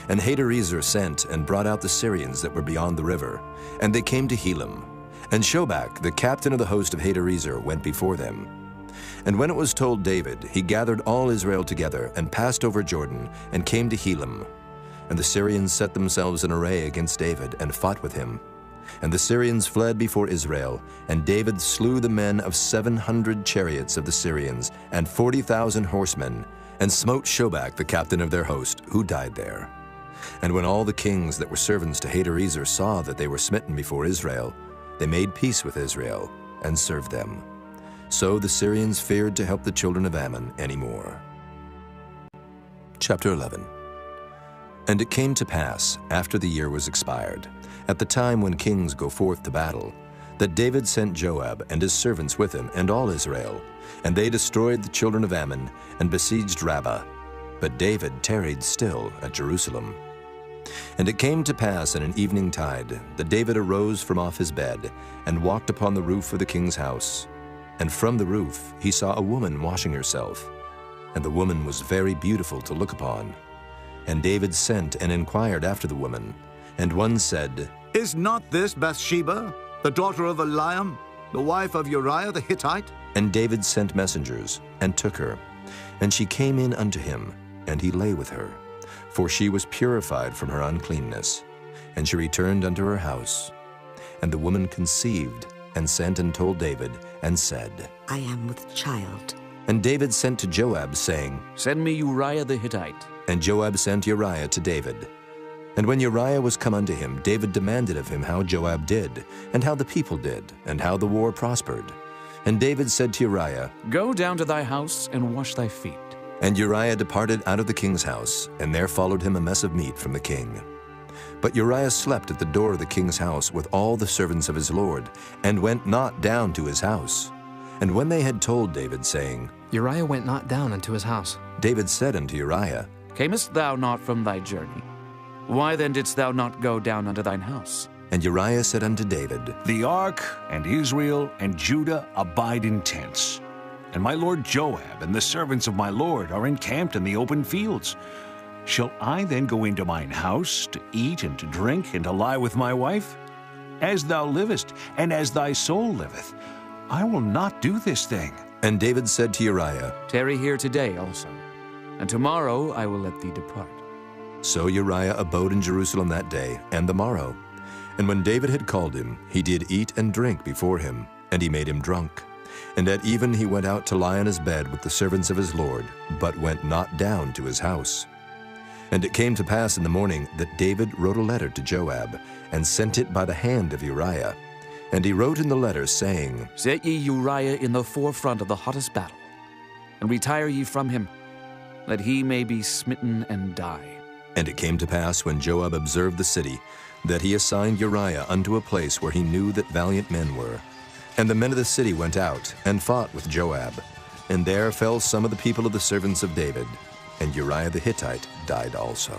And Hadarezer sent and brought out the Syrians that were beyond the river, and they came to Helam. And Shobach, the captain of the host of Hadarezer, went before them. And when it was told David, he gathered all Israel together, and passed over Jordan, and came to Helam. And the Syrians set themselves in array against David, and fought with him. And the Syrians fled before Israel, and David slew the men of 700 chariots of the Syrians, and 40,000 horsemen, and smote Shobach the captain of their host, who died there. And when all the kings that were servants to Hadarezer saw that they were smitten before Israel, they made peace with Israel, and served them. So the Syrians feared to help the children of Ammon any more. Chapter 11. And it came to pass, after the year was expired, at the time when kings go forth to battle, that David sent Joab and his servants with him and all Israel, and they destroyed the children of Ammon and besieged Rabbah. But David tarried still at Jerusalem. And it came to pass in an evening tide that David arose from off his bed and walked upon the roof of the king's house. And from the roof he saw a woman washing herself, and the woman was very beautiful to look upon. And David sent and inquired after the woman. And one said, Is not this Bathsheba, the daughter of Eliam, the wife of Uriah the Hittite? And David sent messengers, and took her. And she came in unto him, and he lay with her. For she was purified from her uncleanness. And she returned unto her house. And the woman conceived, and sent and told David, and said, I am with child. And David sent to Joab, saying, Send me Uriah the Hittite. And Joab sent Uriah to David. And when Uriah was come unto him, David demanded of him how Joab did, and how the people did, and how the war prospered. And David said to Uriah, Go down to thy house, and wash thy feet. And Uriah departed out of the king's house, and there followed him a mess of meat from the king. But Uriah slept at the door of the king's house with all the servants of his lord, and went not down to his house. And when they had told David, saying, Uriah went not down unto his house, David said unto Uriah, Camest thou not from thy journey? Why then didst thou not go down unto thine house? And Uriah said unto David, The ark and Israel and Judah abide in tents, and my lord Joab and the servants of my lord are encamped in the open fields. Shall I then go into mine house to eat and to drink and to lie with my wife? As thou livest, and as thy soul liveth, I will not do this thing. And David said to Uriah, Tarry here today also, and tomorrow I will let thee depart. So Uriah abode in Jerusalem that day and the morrow. And when David had called him, he did eat and drink before him, and he made him drunk. And at even he went out to lie on his bed with the servants of his lord, but went not down to his house. And it came to pass in the morning that David wrote a letter to Joab, and sent it by the hand of Uriah. And he wrote in the letter, saying, Set ye Uriah in the forefront of the hottest battle, and retire ye from him, that he may be smitten and die. And it came to pass, when Joab observed the city, that he assigned Uriah unto a place where he knew that valiant men were. And the men of the city went out, and fought with Joab. And there fell some of the people of the servants of David, and Uriah the Hittite died also.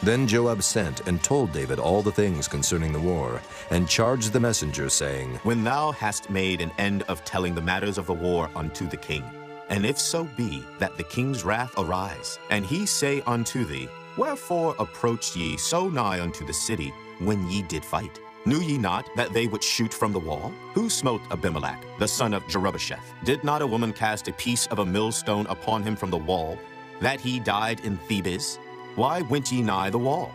Then Joab sent and told David all the things concerning the war, and charged the messenger, saying, When thou hast made an end of telling the matters of the war unto the king, and if so be that the king's wrath arise, and he say unto thee, Wherefore approached ye so nigh unto the city when ye did fight? Knew ye not that they would shoot from the wall? Who smote Abimelech, the son of Jerubbesheth? Did not a woman cast a piece of a millstone upon him from the wall, that he died in Thebes? Why went ye nigh the wall?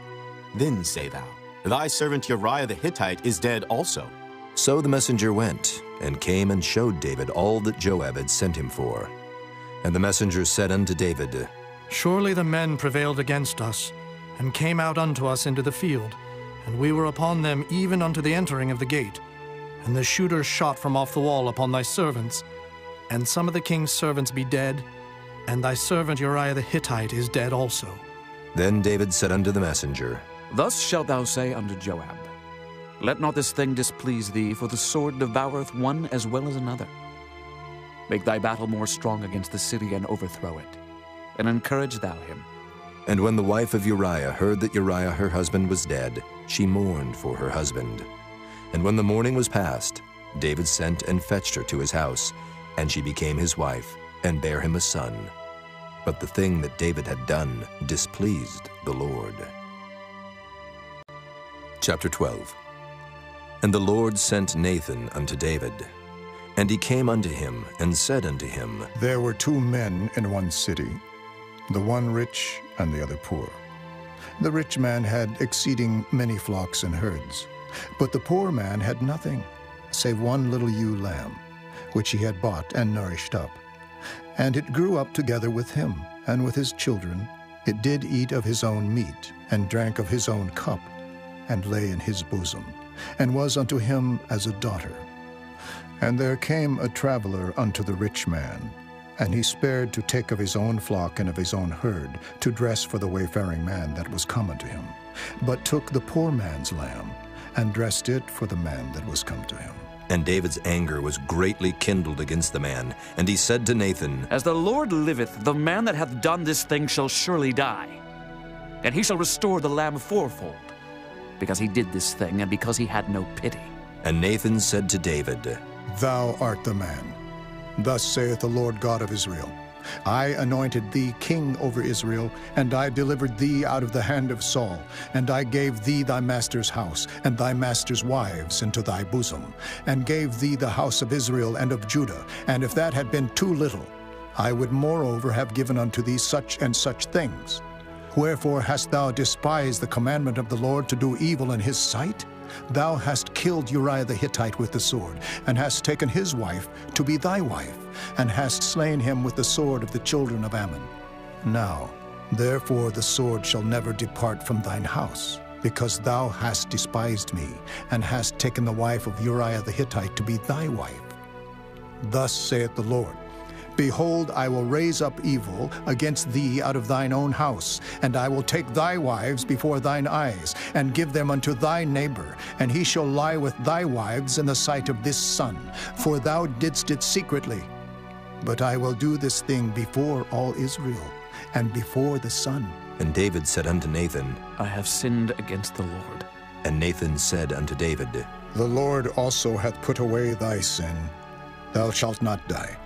Then say thou, Thy servant Uriah the Hittite is dead also. So the messenger went, and came and showed David all that Joab had sent him for. And the messenger said unto David, Surely the men prevailed against us, and came out unto us into the field, and we were upon them even unto the entering of the gate. And the shooters shot from off the wall upon thy servants, and some of the king's servants be dead, and thy servant Uriah the Hittite is dead also. Then David said unto the messenger, Thus shalt thou say unto Joab, Let not this thing displease thee, for the sword devoureth one as well as another. Make thy battle more strong against the city, and overthrow it, and encourage thou him. And when the wife of Uriah heard that Uriah her husband was dead, she mourned for her husband. And when the mourning was past, David sent and fetched her to his house, and she became his wife, and bare him a son. But the thing that David had done displeased the Lord. Chapter 12. And the Lord sent Nathan unto David. And he came unto him, and said unto him, There were 2 men in one city, the one rich and the other poor. The rich man had exceeding many flocks and herds, but the poor man had nothing, save one little ewe lamb, which he had bought and nourished up. And it grew up together with him, and with his children. It did eat of his own meat, and drank of his own cup, and lay in his bosom, and was unto him as a daughter. And there came a traveler unto the rich man, and he spared to take of his own flock and of his own herd, to dress for the wayfaring man that was come unto him, but took the poor man's lamb, and dressed it for the man that was come to him. And David's anger was greatly kindled against the man, and he said to Nathan, As the Lord liveth, the man that hath done this thing shall surely die, and he shall restore the lamb fourfold, because he did this thing, and because he had no pity. And Nathan said to David, Thou art the man. Thus saith the Lord God of Israel, I anointed thee king over Israel, and I delivered thee out of the hand of Saul, and I gave thee thy master's house, and thy master's wives into thy bosom, and gave thee the house of Israel and of Judah. And if that had been too little, I would moreover have given unto thee such and such things. Wherefore hast thou despised the commandment of the Lord to do evil in his sight? Thou hast killed Uriah the Hittite with the sword, and hast taken his wife to be thy wife, and hast slain him with the sword of the children of Ammon. Now, therefore the sword shall never depart from thine house, because thou hast despised me, and hast taken the wife of Uriah the Hittite to be thy wife. Thus saith the Lord, Behold, I will raise up evil against thee out of thine own house, and I will take thy wives before thine eyes, and give them unto thy neighbor, and he shall lie with thy wives in the sight of this sun, for thou didst it secretly. But I will do this thing before all Israel, and before the sun. And David said unto Nathan, I have sinned against the Lord. And Nathan said unto David, The Lord also hath put away thy sin. Thou shalt not die.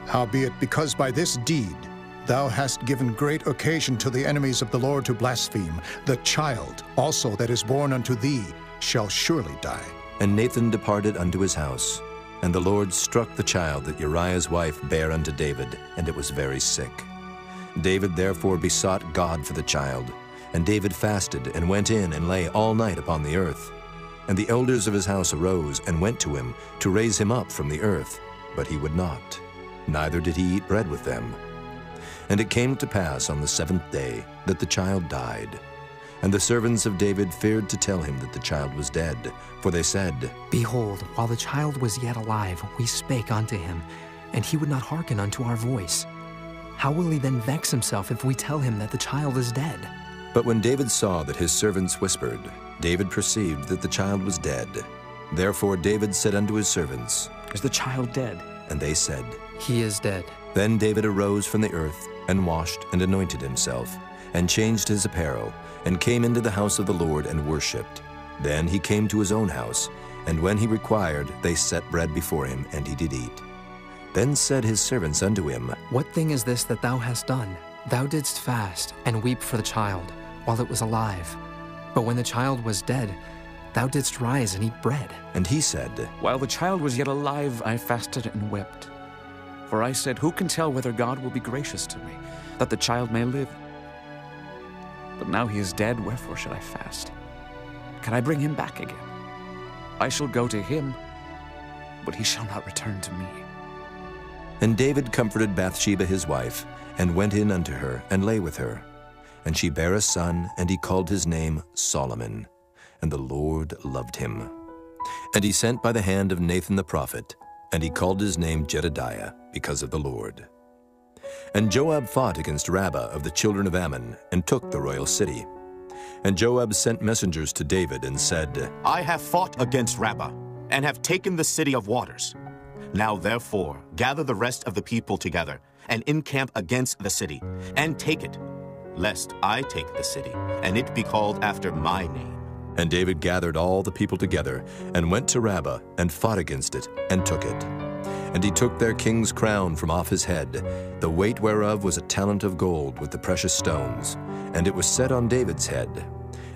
Howbeit, because by this deed thou hast given great occasion to the enemies of the Lord to blaspheme, the child also that is born unto thee shall surely die. And Nathan departed unto his house. And the Lord struck the child that Uriah's wife bare unto David, and it was very sick. David therefore besought God for the child. And David fasted, and went in, and lay all night upon the earth. And the elders of his house arose, and went to him, to raise him up from the earth. But he would not, neither did he eat bread with them. And it came to pass on the 7th day that the child died. And the servants of David feared to tell him that the child was dead, for they said, Behold, while the child was yet alive, we spake unto him, and he would not hearken unto our voice. How will he then vex himself if we tell him that the child is dead? But when David saw that his servants whispered, David perceived that the child was dead. Therefore David said unto his servants, Is the child dead? And they said, He is dead. Then David arose from the earth, and washed and anointed himself, and changed his apparel, and came into the house of the Lord and worshipped. Then he came to his own house, and when he required, they set bread before him, and he did eat. Then said his servants unto him, What thing is this that thou hast done? Thou didst fast, and weep for the child, while it was alive. But when the child was dead, thou didst rise and eat bread. And he said, While the child was yet alive, I fasted and wept. For I said, Who can tell whether God will be gracious to me, that the child may live? But now he is dead, wherefore should I fast? Can I bring him back again? I shall go to him, but he shall not return to me. And David comforted Bathsheba his wife, and went in unto her, and lay with her. And she bare a son, and he called his name Solomon. And the Lord loved him. And he sent by the hand of Nathan the prophet, and he called his name Jedediah, because of the Lord. And Joab fought against Rabbah of the children of Ammon, and took the royal city. And Joab sent messengers to David, and said, I have fought against Rabbah, and have taken the city of waters. Now therefore gather the rest of the people together, and encamp against the city, and take it, lest I take the city, and it be called after my name. And David gathered all the people together, and went to Rabbah, and fought against it, and took it. And he took their king's crown from off his head, the weight whereof was a talent of gold with the precious stones, and it was set on David's head.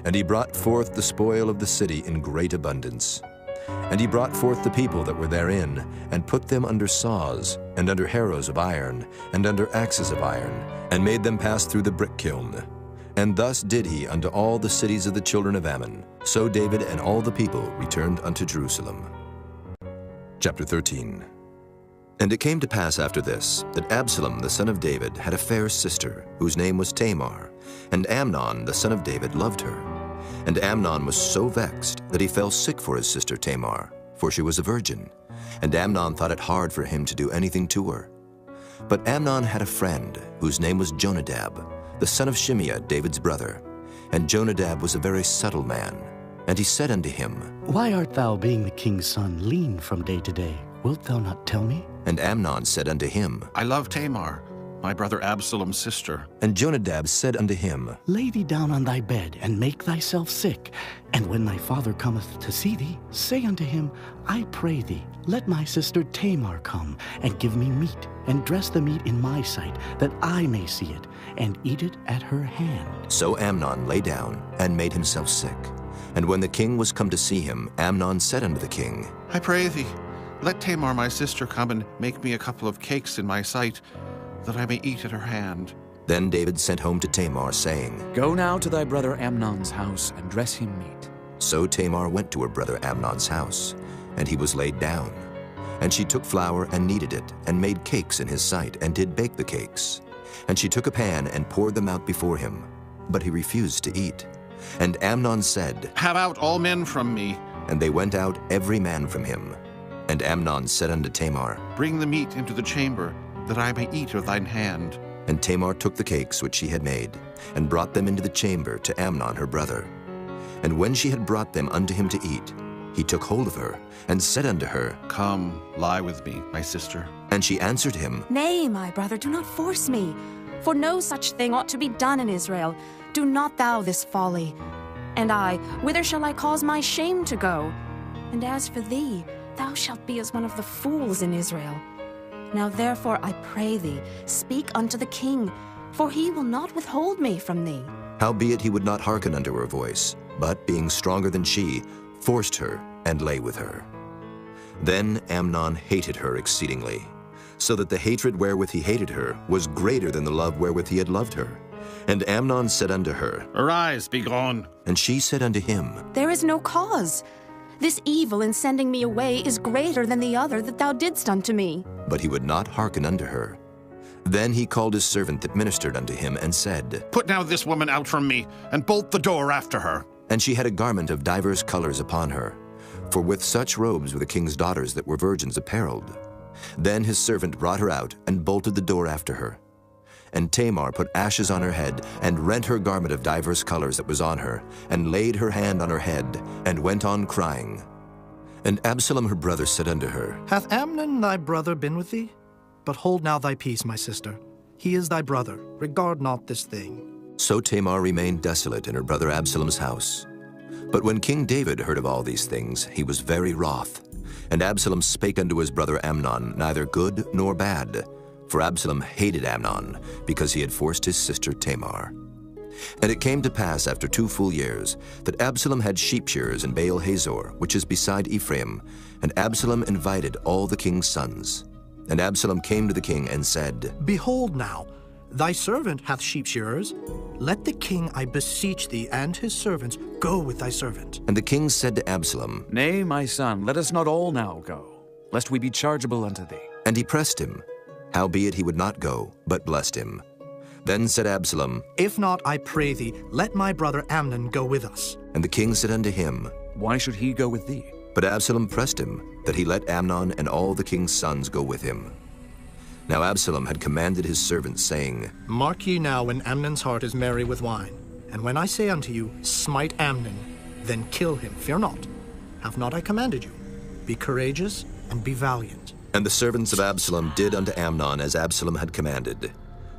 And he brought forth the spoil of the city in great abundance. And he brought forth the people that were therein, and put them under saws, and under harrows of iron, and under axes of iron, and made them pass through the brick kiln. And thus did he unto all the cities of the children of Ammon. So David and all the people returned unto Jerusalem. Chapter 13. And it came to pass after this, that Absalom the son of David had a fair sister, whose name was Tamar, and Amnon the son of David loved her. And Amnon was so vexed that he fell sick for his sister Tamar, for she was a virgin. And Amnon thought it hard for him to do anything to her. But Amnon had a friend, whose name was Jonadab, the son of Shimeah, David's brother. And Jonadab was a very subtle man. And he said unto him, Why art thou, being the king's son, lean from day to day? Wilt thou not tell me? And Amnon said unto him, I love Tamar, my brother Absalom's sister. And Jonadab said unto him, Lay thee down on thy bed, and make thyself sick. And when thy father cometh to see thee, say unto him, I pray thee, let my sister Tamar come, and give me meat, and dress the meat in my sight, that I may see it, and eat it at her hand. So Amnon lay down and made himself sick. And when the king was come to see him, Amnon said unto the king, I pray thee, let Tamar my sister come and make me a couple of cakes in my sight, that I may eat at her hand. Then David sent home to Tamar, saying, Go now to thy brother Amnon's house, and dress him meat. So Tamar went to her brother Amnon's house, and he was laid down. And she took flour and kneaded it, and made cakes in his sight, and did bake the cakes. And she took a pan and poured them out before him, but he refused to eat. And Amnon said, Have out all men from me. And they went out every man from him. And Amnon said unto Tamar, Bring the meat into the chamber, that I may eat of thine hand. And Tamar took the cakes which she had made, and brought them into the chamber to Amnon her brother. And when she had brought them unto him to eat, he took hold of her, and said unto her, Come, lie with me, my sister. And she answered him, Nay, my brother, do not force me, for no such thing ought to be done in Israel. Do not thou this folly. And I, whither shall I cause my shame to go? And as for thee, thou shalt be as one of the fools in Israel. Now therefore I pray thee, speak unto the king, for he will not withhold me from thee. Howbeit he would not hearken unto her voice, but being stronger than she, forced her, and lay with her. Then Amnon hated her exceedingly, so that the hatred wherewith he hated her was greater than the love wherewith he had loved her. And Amnon said unto her, Arise, be gone. And she said unto him, There is no cause. This evil in sending me away is greater than the other that thou didst unto me. But he would not hearken unto her. Then he called his servant that ministered unto him, and said, Put now this woman out from me, and bolt the door after her. And she had a garment of divers colors upon her, for with such robes were the king's daughters that were virgins apparelled. Then his servant brought her out, and bolted the door after her. And Tamar put ashes on her head, and rent her garment of divers colors that was on her, and laid her hand on her head, and went on crying. And Absalom her brother said unto her, Hath Amnon thy brother been with thee? But hold now thy peace, my sister. He is thy brother. Regard not this thing. So Tamar remained desolate in her brother Absalom's house. But when King David heard of all these things, he was very wroth. And Absalom spake unto his brother Amnon, neither good nor bad. For Absalom hated Amnon, because he had forced his sister Tamar. And it came to pass after 2 full years, that Absalom had sheep shearers in Baal Hazor, which is beside Ephraim. And Absalom invited all the king's sons. And Absalom came to the king and said, Behold now, thy servant hath sheep shearers. Let the king, I beseech thee, and his servants go with thy servant. And the king said to Absalom, Nay, my son, let us not all now go, lest we be chargeable unto thee. And he pressed him. Howbeit he would not go, but blessed him. Then said Absalom, If not, I pray thee, let my brother Amnon go with us. And the king said unto him, Why should he go with thee? But Absalom pressed him, that he let Amnon and all the king's sons go with him. Now Absalom had commanded his servants, saying, Mark ye now when Amnon's heart is merry with wine. And when I say unto you, Smite Amnon, then kill him, fear not. Have not I commanded you? Be courageous and be valiant. And the servants of Absalom did unto Amnon as Absalom had commanded.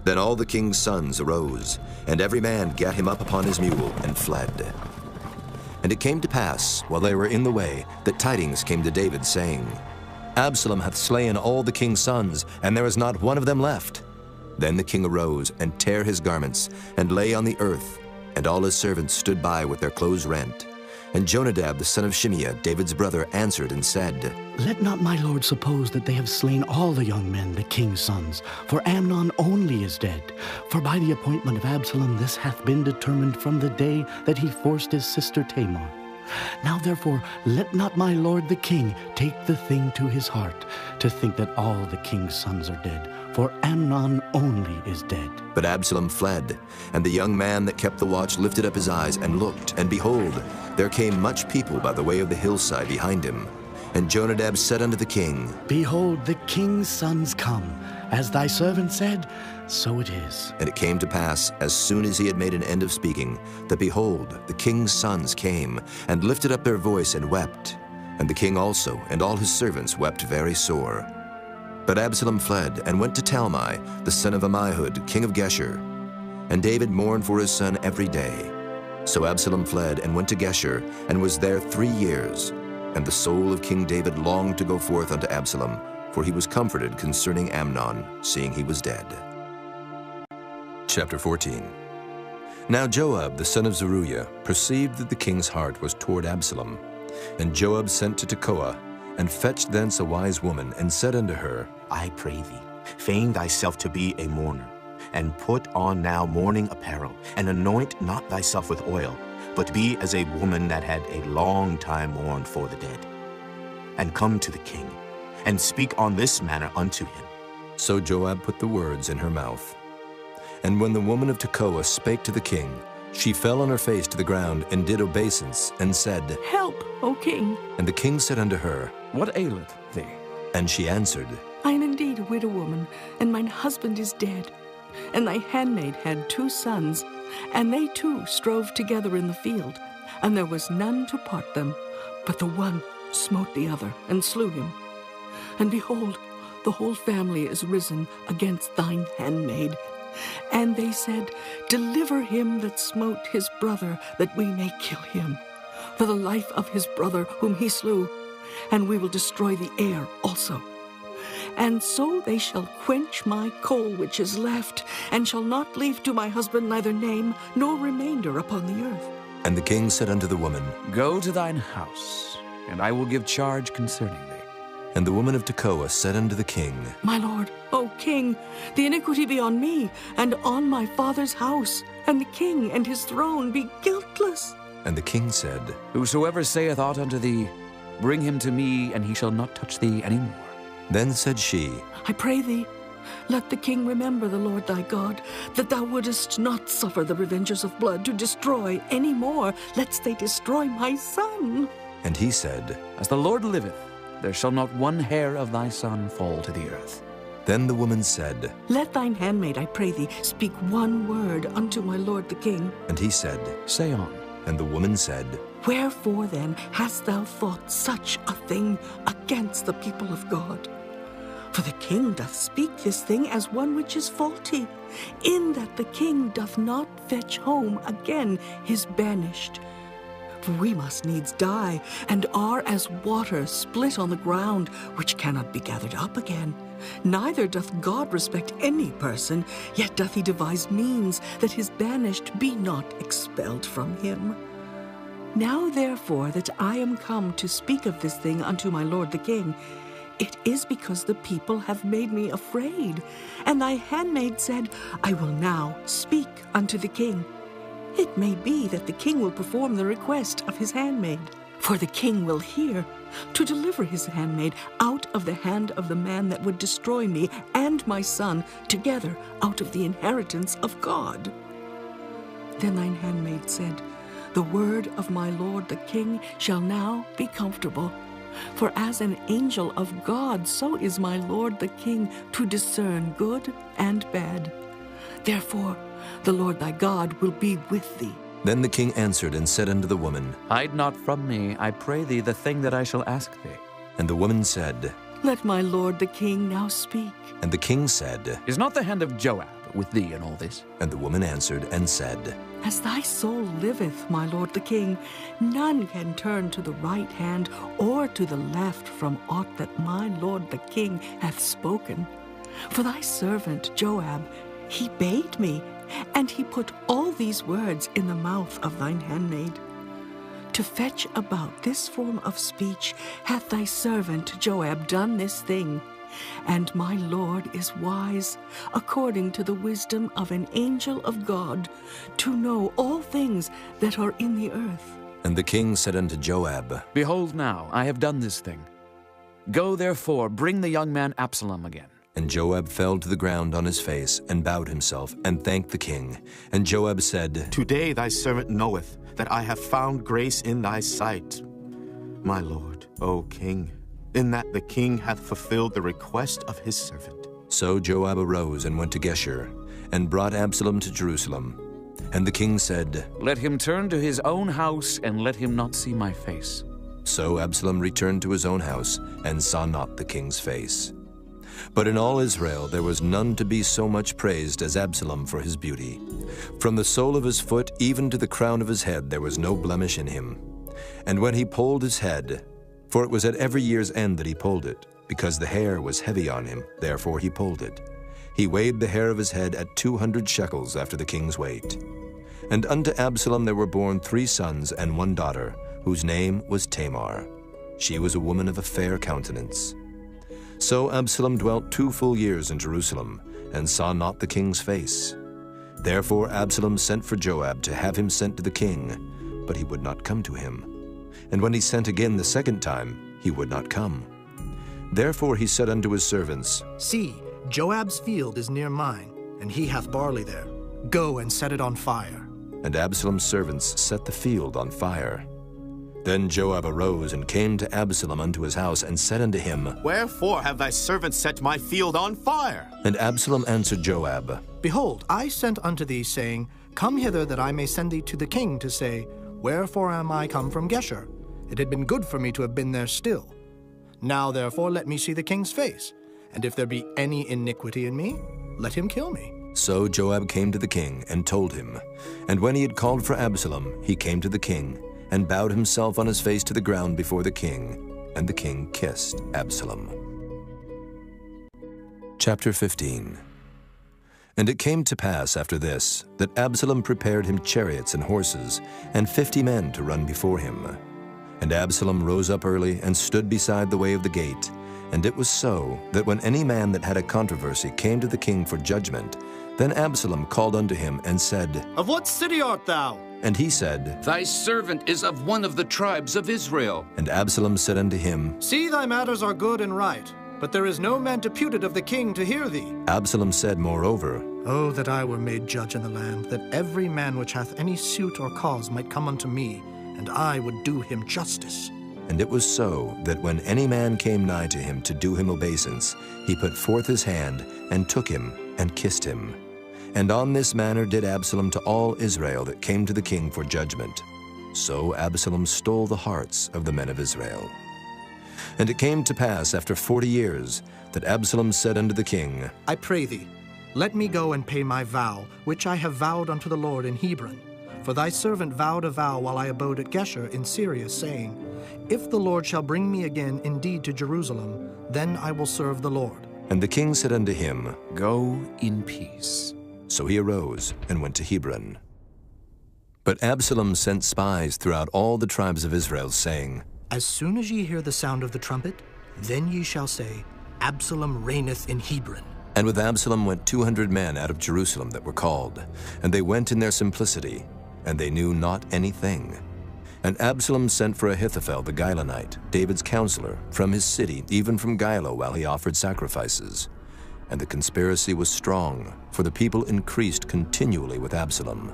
Then all the king's sons arose, and every man gat him up upon his mule, and fled. And it came to pass, while they were in the way, that tidings came to David, saying, Absalom hath slain all the king's sons, and there is not one of them left. Then the king arose, and tare his garments, and lay on the earth, and all his servants stood by with their clothes rent. And Jonadab the son of Shimeah, David's brother, answered and said, Let not my lord suppose that they have slain all the young men, the king's sons, for Amnon only is dead. For by the appointment of Absalom this hath been determined from the day that he forced his sister Tamar. Now therefore let not my lord the king take the thing to his heart, to think that all the king's sons are dead, for Amnon only is dead. But Absalom fled, and the young man that kept the watch lifted up his eyes and looked, and behold, there came much people by the way of the hillside behind him. And Jonadab said unto the king, Behold, the king's sons come. As thy servant said, so it is. And it came to pass, as soon as he had made an end of speaking, that behold, the king's sons came, and lifted up their voice and wept. And the king also, and all his servants, wept very sore. But Absalom fled, and went to Talmai, the son of Ammihud, king of Geshur. And David mourned for his son every day. So Absalom fled, and went to Geshur, and was there 3 years. And the soul of King David longed to go forth unto Absalom, for he was comforted concerning Amnon, seeing he was dead. Chapter 14. Now Joab, the son of Zeruiah, perceived that the king's heart was toward Absalom. And Joab sent to Tekoa, and fetched thence a wise woman, and said unto her, I pray thee, feign thyself to be a mourner, and put on now mourning apparel, and anoint not thyself with oil, but be as a woman that had a long time mourned for the dead. And come to the king, and speak on this manner unto him. So Joab put the words in her mouth. And when the woman of Tekoa spake to the king, she fell on her face to the ground, and did obeisance, and said, Help, O king. And the king said unto her, What aileth thee? And she answered, I am indeed a widow woman, and mine husband is dead. And thy handmaid had 2 sons, and they too strove together in the field, and there was none to part them, but the one smote the other, and slew him. And behold, the whole family is risen against thine handmaid. And they said, Deliver him that smote his brother, that we may kill him, for the life of his brother whom he slew, and we will destroy the heir also. And so they shall quench my coal which is left, and shall not leave to my husband neither name nor remainder upon the earth. And the king said unto the woman, Go to thine house, and I will give charge concerning thee. And the woman of Tekoa said unto the king, My lord, O king, the iniquity be on me, and on my father's house, and the king and his throne be guiltless. And the king said, Whosoever saith aught unto thee, bring him to me, and he shall not touch thee any more. Then said she, I pray thee, let the king remember the Lord thy God, that thou wouldest not suffer the revengers of blood to destroy any more, lest they destroy my son. And he said, As the Lord liveth, there shall not one hair of thy son fall to the earth. Then the woman said, Let thine handmaid, I pray thee, speak one word unto my lord the king. And he said, Say on. And the woman said, Wherefore then hast thou thought such a thing against the people of God? For the king doth speak this thing as one which is faulty, in that the king doth not fetch home again his banished. For we must needs die, and are as water split on the ground, which cannot be gathered up again. Neither doth God respect any person, yet doth he devise means that his banished be not expelled from him. Now therefore that I am come to speak of this thing unto my lord the king, it is because the people have made me afraid. And thy handmaid said, I will now speak unto the king. It may be that the king will perform the request of his handmaid. For the king will hear, to deliver his handmaid out of the hand of the man that would destroy me and my son together out of the inheritance of God. Then thine handmaid said, The word of my lord the king shall now be comfortable. For as an angel of God, so is my lord the king to discern good and bad. Therefore, the Lord thy God will be with thee. Then the king answered and said unto the woman, Hide not from me, I pray thee, the thing that I shall ask thee. And the woman said, Let my lord the king now speak. And the king said, Is not the hand of Joab with thee in all this? And the woman answered and said, As thy soul liveth, my lord the king, none can turn to the right hand or to the left from aught that my lord the king hath spoken. For thy servant Joab, he bade me, and he put all these words in the mouth of thine handmaid. To fetch about this form of speech hath thy servant Joab done this thing. And my lord is wise, according to the wisdom of an angel of God, to know all things that are in the earth. And the king said unto Joab, Behold now, I have done this thing. Go therefore, bring the young man Absalom again. And Joab fell to the ground on his face, and bowed himself, and thanked the king. And Joab said, Today thy servant knoweth that I have found grace in thy sight, my lord, O king, in that the king hath fulfilled the request of his servant. So Joab arose and went to Geshur, and brought Absalom to Jerusalem. And the king said, Let him turn to his own house, and let him not see my face. So Absalom returned to his own house, and saw not the king's face. But in all Israel there was none to be so much praised as Absalom for his beauty. From the sole of his foot even to the crown of his head there was no blemish in him. And when he polled his head, for it was at every year's end that he polled it, because the hair was heavy on him, therefore he pulled it. He weighed the hair of his head at 200 shekels after the king's weight. And unto Absalom there were born 3 sons and 1 daughter, whose name was Tamar. She was a woman of a fair countenance. So Absalom dwelt 2 full years in Jerusalem, and saw not the king's face. Therefore Absalom sent for Joab to have him sent to the king, but he would not come to him. And when he sent again the 2nd time, he would not come. Therefore he said unto his servants, See, Joab's field is near mine, and he hath barley there. Go and set it on fire. And Absalom's servants set the field on fire. Then Joab arose and came to Absalom unto his house, and said unto him, Wherefore have thy servants set my field on fire? And Absalom answered Joab, Behold, I sent unto thee, saying, Come hither, that I may send thee to the king, to say, Wherefore am I come from Geshur? It had been good for me to have been there still. Now therefore let me see the king's face, and if there be any iniquity in me, let him kill me. So Joab came to the king, and told him. And when he had called for Absalom, he came to the king, and bowed himself on his face to the ground before the king, and the king kissed Absalom. Chapter 15. And it came to pass after this, that Absalom prepared him chariots and horses, and 50 men to run before him. And Absalom rose up early, and stood beside the way of the gate. And it was so, that when any man that had a controversy came to the king for judgment, then Absalom called unto him, and said, Of what city art thou? And he said, Thy servant is of one of the tribes of Israel. And Absalom said unto him, See, thy matters are good and right, but there is no man deputed of the king to hear thee. Absalom said moreover, Oh, that I were made judge in the land, that every man which hath any suit or cause might come unto me, and I would do him justice. And it was so, that when any man came nigh to him to do him obeisance, he put forth his hand, and took him, and kissed him. And on this manner did Absalom to all Israel that came to the king for judgment. So Absalom stole the hearts of the men of Israel. And it came to pass after 40 years, that Absalom said unto the king, I pray thee, let me go and pay my vow, which I have vowed unto the Lord in Hebron. For thy servant vowed a vow while I abode at Geshur in Syria, saying, If the Lord shall bring me again indeed to Jerusalem, then I will serve the Lord. And the king said unto him, Go in peace. So he arose and went to Hebron. But Absalom sent spies throughout all the tribes of Israel, saying, As soon as ye hear the sound of the trumpet, then ye shall say, Absalom reigneth in Hebron. And with Absalom went 200 men out of Jerusalem that were called, and they went in their simplicity, and they knew not anything. And Absalom sent for Ahithophel the Gilonite, David's counselor, from his city, even from Gilo, while he offered sacrifices. And the conspiracy was strong, for the people increased continually with Absalom.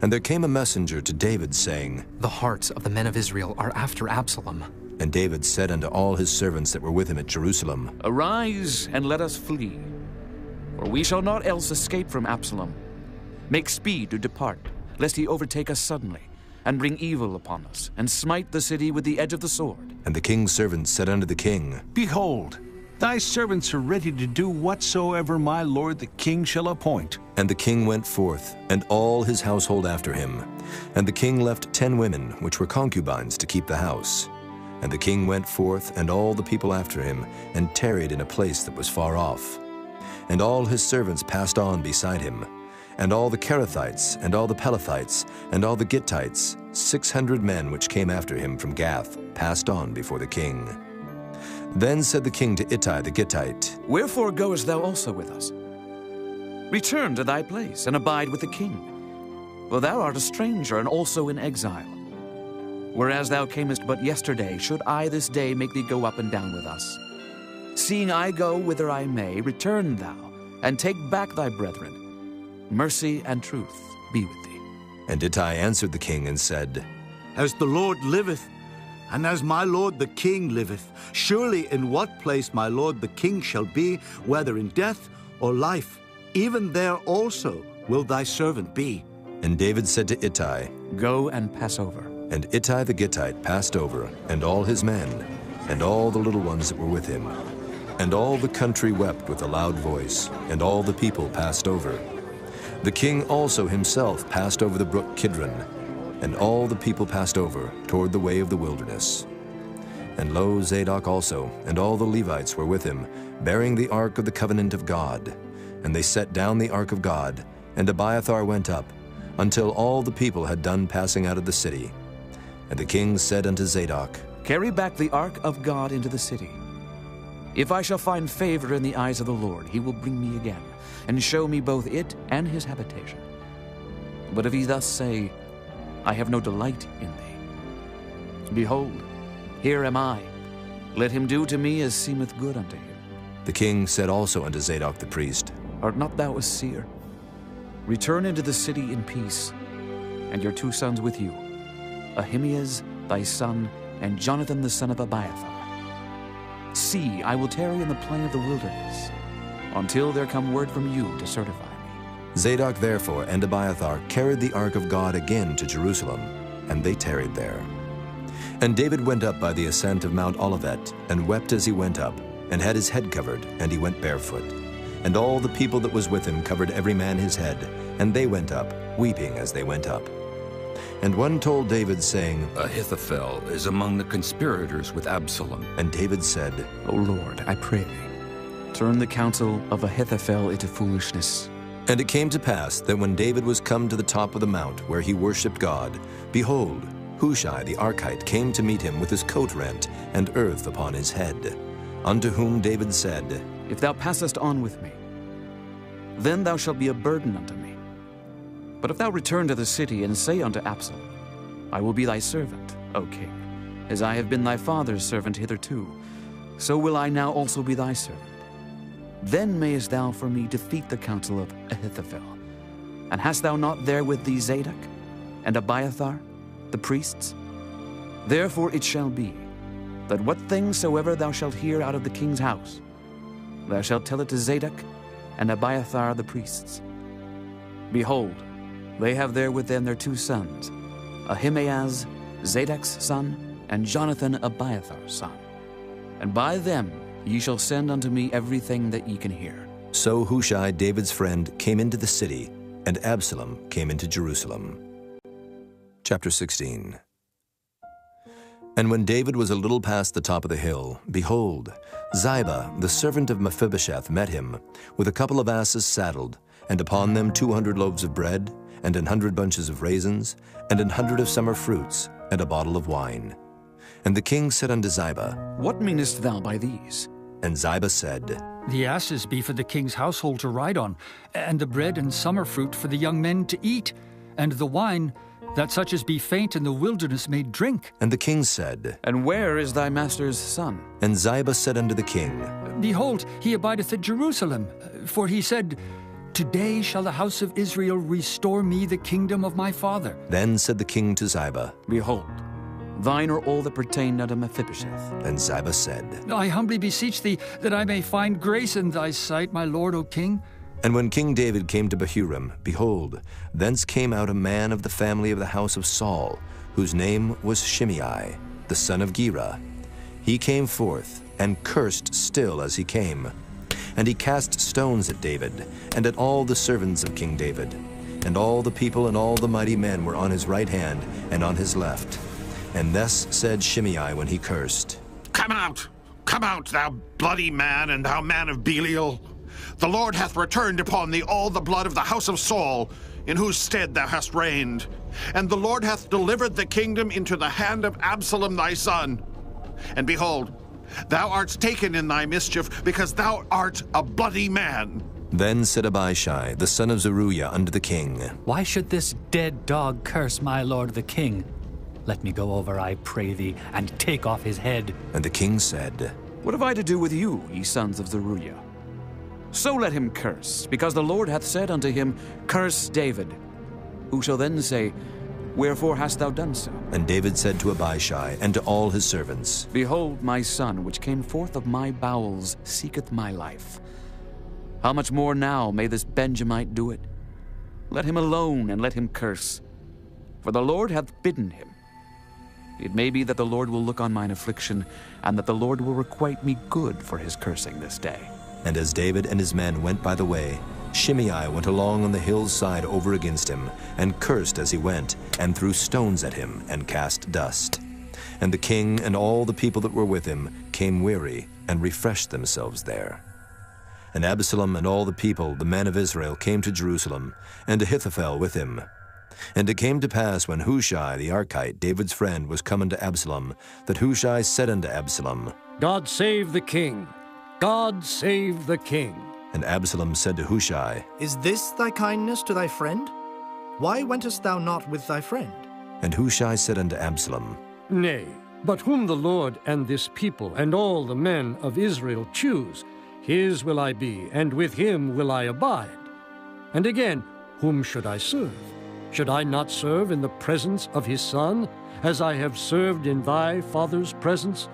And there came a messenger to David, saying, The hearts of the men of Israel are after Absalom. And David said unto all his servants that were with him at Jerusalem, Arise, and let us flee, for we shall not else escape from Absalom. Make speed to depart, lest he overtake us suddenly, and bring evil upon us, and smite the city with the edge of the sword. And the king's servants said unto the king, Behold, thy servants are ready to do whatsoever my lord the king shall appoint. And the king went forth, and all his household after him. And the king left 10 women, which were concubines, to keep the house. And the king went forth, and all the people after him, and tarried in a place that was far off. And all his servants passed on beside him. And all the Kerethites, and all the Pelethites, and all the Gittites, 600 men which came after him from Gath, passed on before the king. Then said the king to Ittai the Gittite, Wherefore goest thou also with us? Return to thy place, and abide with the king. For thou art a stranger, and also in exile. Whereas thou camest but yesterday, should I this day make thee go up and down with us? Seeing I go whither I may, return thou, and take back thy brethren. Mercy and truth be with thee. And Ittai answered the king and said, As the Lord liveth, and as my lord the king liveth, surely in what place my lord the king shall be, whether in death or life, even there also will thy servant be. And David said to Ittai, Go and pass over. And Ittai the Gittite passed over, and all his men, and all the little ones that were with him. And all the country wept with a loud voice, and all the people passed over. The king also himself passed over the brook Kidron, and all the people passed over toward the way of the wilderness. And lo, Zadok also, and all the Levites were with him, bearing the ark of the covenant of God. And they set down the ark of God, and Abiathar went up, until all the people had done passing out of the city. And the king said unto Zadok, Carry back the ark of God into the city. If I shall find favor in the eyes of the Lord, he will bring me again, and show me both it and his habitation. But if he thus say, I have no delight in thee, behold, here am I. Let him do to me as seemeth good unto him. The king said also unto Zadok the priest, Art not thou a seer? Return into the city in peace, and your 2 sons with you, Ahimaaz thy son, and Jonathan the son of Abiathar. See, I will tarry in the plain of the wilderness, until there come word from you to certify me. Zadok therefore and Abiathar carried the ark of God again to Jerusalem, and they tarried there. And David went up by the ascent of Mount Olivet, and wept as he went up, and had his head covered, and he went barefoot. And all the people that was with him covered every man his head, and they went up, weeping as they went up. And one told David, saying, Ahithophel is among the conspirators with Absalom. And David said, O Lord, I pray thee, turn the counsel of Ahithophel into foolishness. And it came to pass that when David was come to the top of the mount where he worshipped God, behold, Hushai the Archite came to meet him with his coat rent and earth upon his head. Unto whom David said, If thou passest on with me, then thou shalt be a burden unto me. But if thou return to the city and say unto Absalom, I will be thy servant, O king, as I have been thy father's servant hitherto, so will I now also be thy servant. Then mayest thou for me defeat the counsel of Ahithophel. And hast thou not there with thee Zadok and Abiathar, the priests? Therefore it shall be, that what things soever thou shalt hear out of the king's house, thou shalt tell it to Zadok and Abiathar the priests. Behold, they have there with them their 2 sons, Ahimaaz, Zadok's son, and Jonathan, Abiathar's son. And by them ye shall send unto me everything that ye can hear. So Hushai, David's friend, came into the city, and Absalom came into Jerusalem. Chapter 16. And when David was a little past the top of the hill, behold, Ziba, the servant of Mephibosheth, met him, with a couple of asses saddled, and upon them 200 loaves of bread, and 100 bunches of raisins, and 100 of summer fruits, and a bottle of wine. And the king said unto Ziba, What meanest thou by these? And Ziba said, The asses be for the king's household to ride on, and the bread and summer fruit for the young men to eat, and the wine, that such as be faint in the wilderness may drink. And the king said, And where is thy master's son? And Ziba said unto the king, Behold, he abideth at Jerusalem, for he said, Today shall the house of Israel restore me the kingdom of my father. Then said the king to Ziba, Behold, thine are all that pertain unto Mephibosheth. And Ziba said, I humbly beseech thee that I may find grace in thy sight, my lord, O king. And when King David came to Bahurim, behold, thence came out a man of the family of the house of Saul, whose name was Shimei, the son of Gera. He came forth, and cursed still as he came. And he cast stones at David, and at all the servants of King David. And all the people and all the mighty men were on his right hand and on his left. And thus said Shimei when he cursed, Come out, thou bloody man, and thou man of Belial. The Lord hath returned upon thee all the blood of the house of Saul, in whose stead thou hast reigned. And the Lord hath delivered the kingdom into the hand of Absalom thy son. And behold, thou art taken in thy mischief, because thou art a bloody man. Then said Abishai, the son of Zeruiah, unto the king, Why should this dead dog curse my lord the king? Let me go over, I pray thee, and take off his head. And the king said, What have I to do with you, ye sons of Zeruiah? So let him curse, because the Lord hath said unto him, Curse David. Who shall then say, Wherefore hast thou done so? And David said to Abishai and to all his servants, Behold, my son, which came forth of my bowels, seeketh my life. How much more now may this Benjamite do it? Let him alone, and let him curse. For the Lord hath bidden him. It may be that the Lord will look on mine affliction, and that the Lord will requite me good for his cursing this day. And as David and his men went by the way, Shimei went along on the hill's side over against him, and cursed as he went, and threw stones at him, and cast dust. And the king and all the people that were with him came weary and refreshed themselves there. And Absalom and all the people, the men of Israel, came to Jerusalem, and Ahithophel with him. And it came to pass, when Hushai the Archite, David's friend, was come unto Absalom, that Hushai said unto Absalom, God save the king! God save the king! And Absalom said to Hushai, Is this thy kindness to thy friend? Why wentest thou not with thy friend? And Hushai said unto Absalom, Nay, but whom the Lord and this people and all the men of Israel choose, his will I be, and with him will I abide. And again, whom should I serve? Should I not serve in the presence of his son, as I have served in thy father's presence?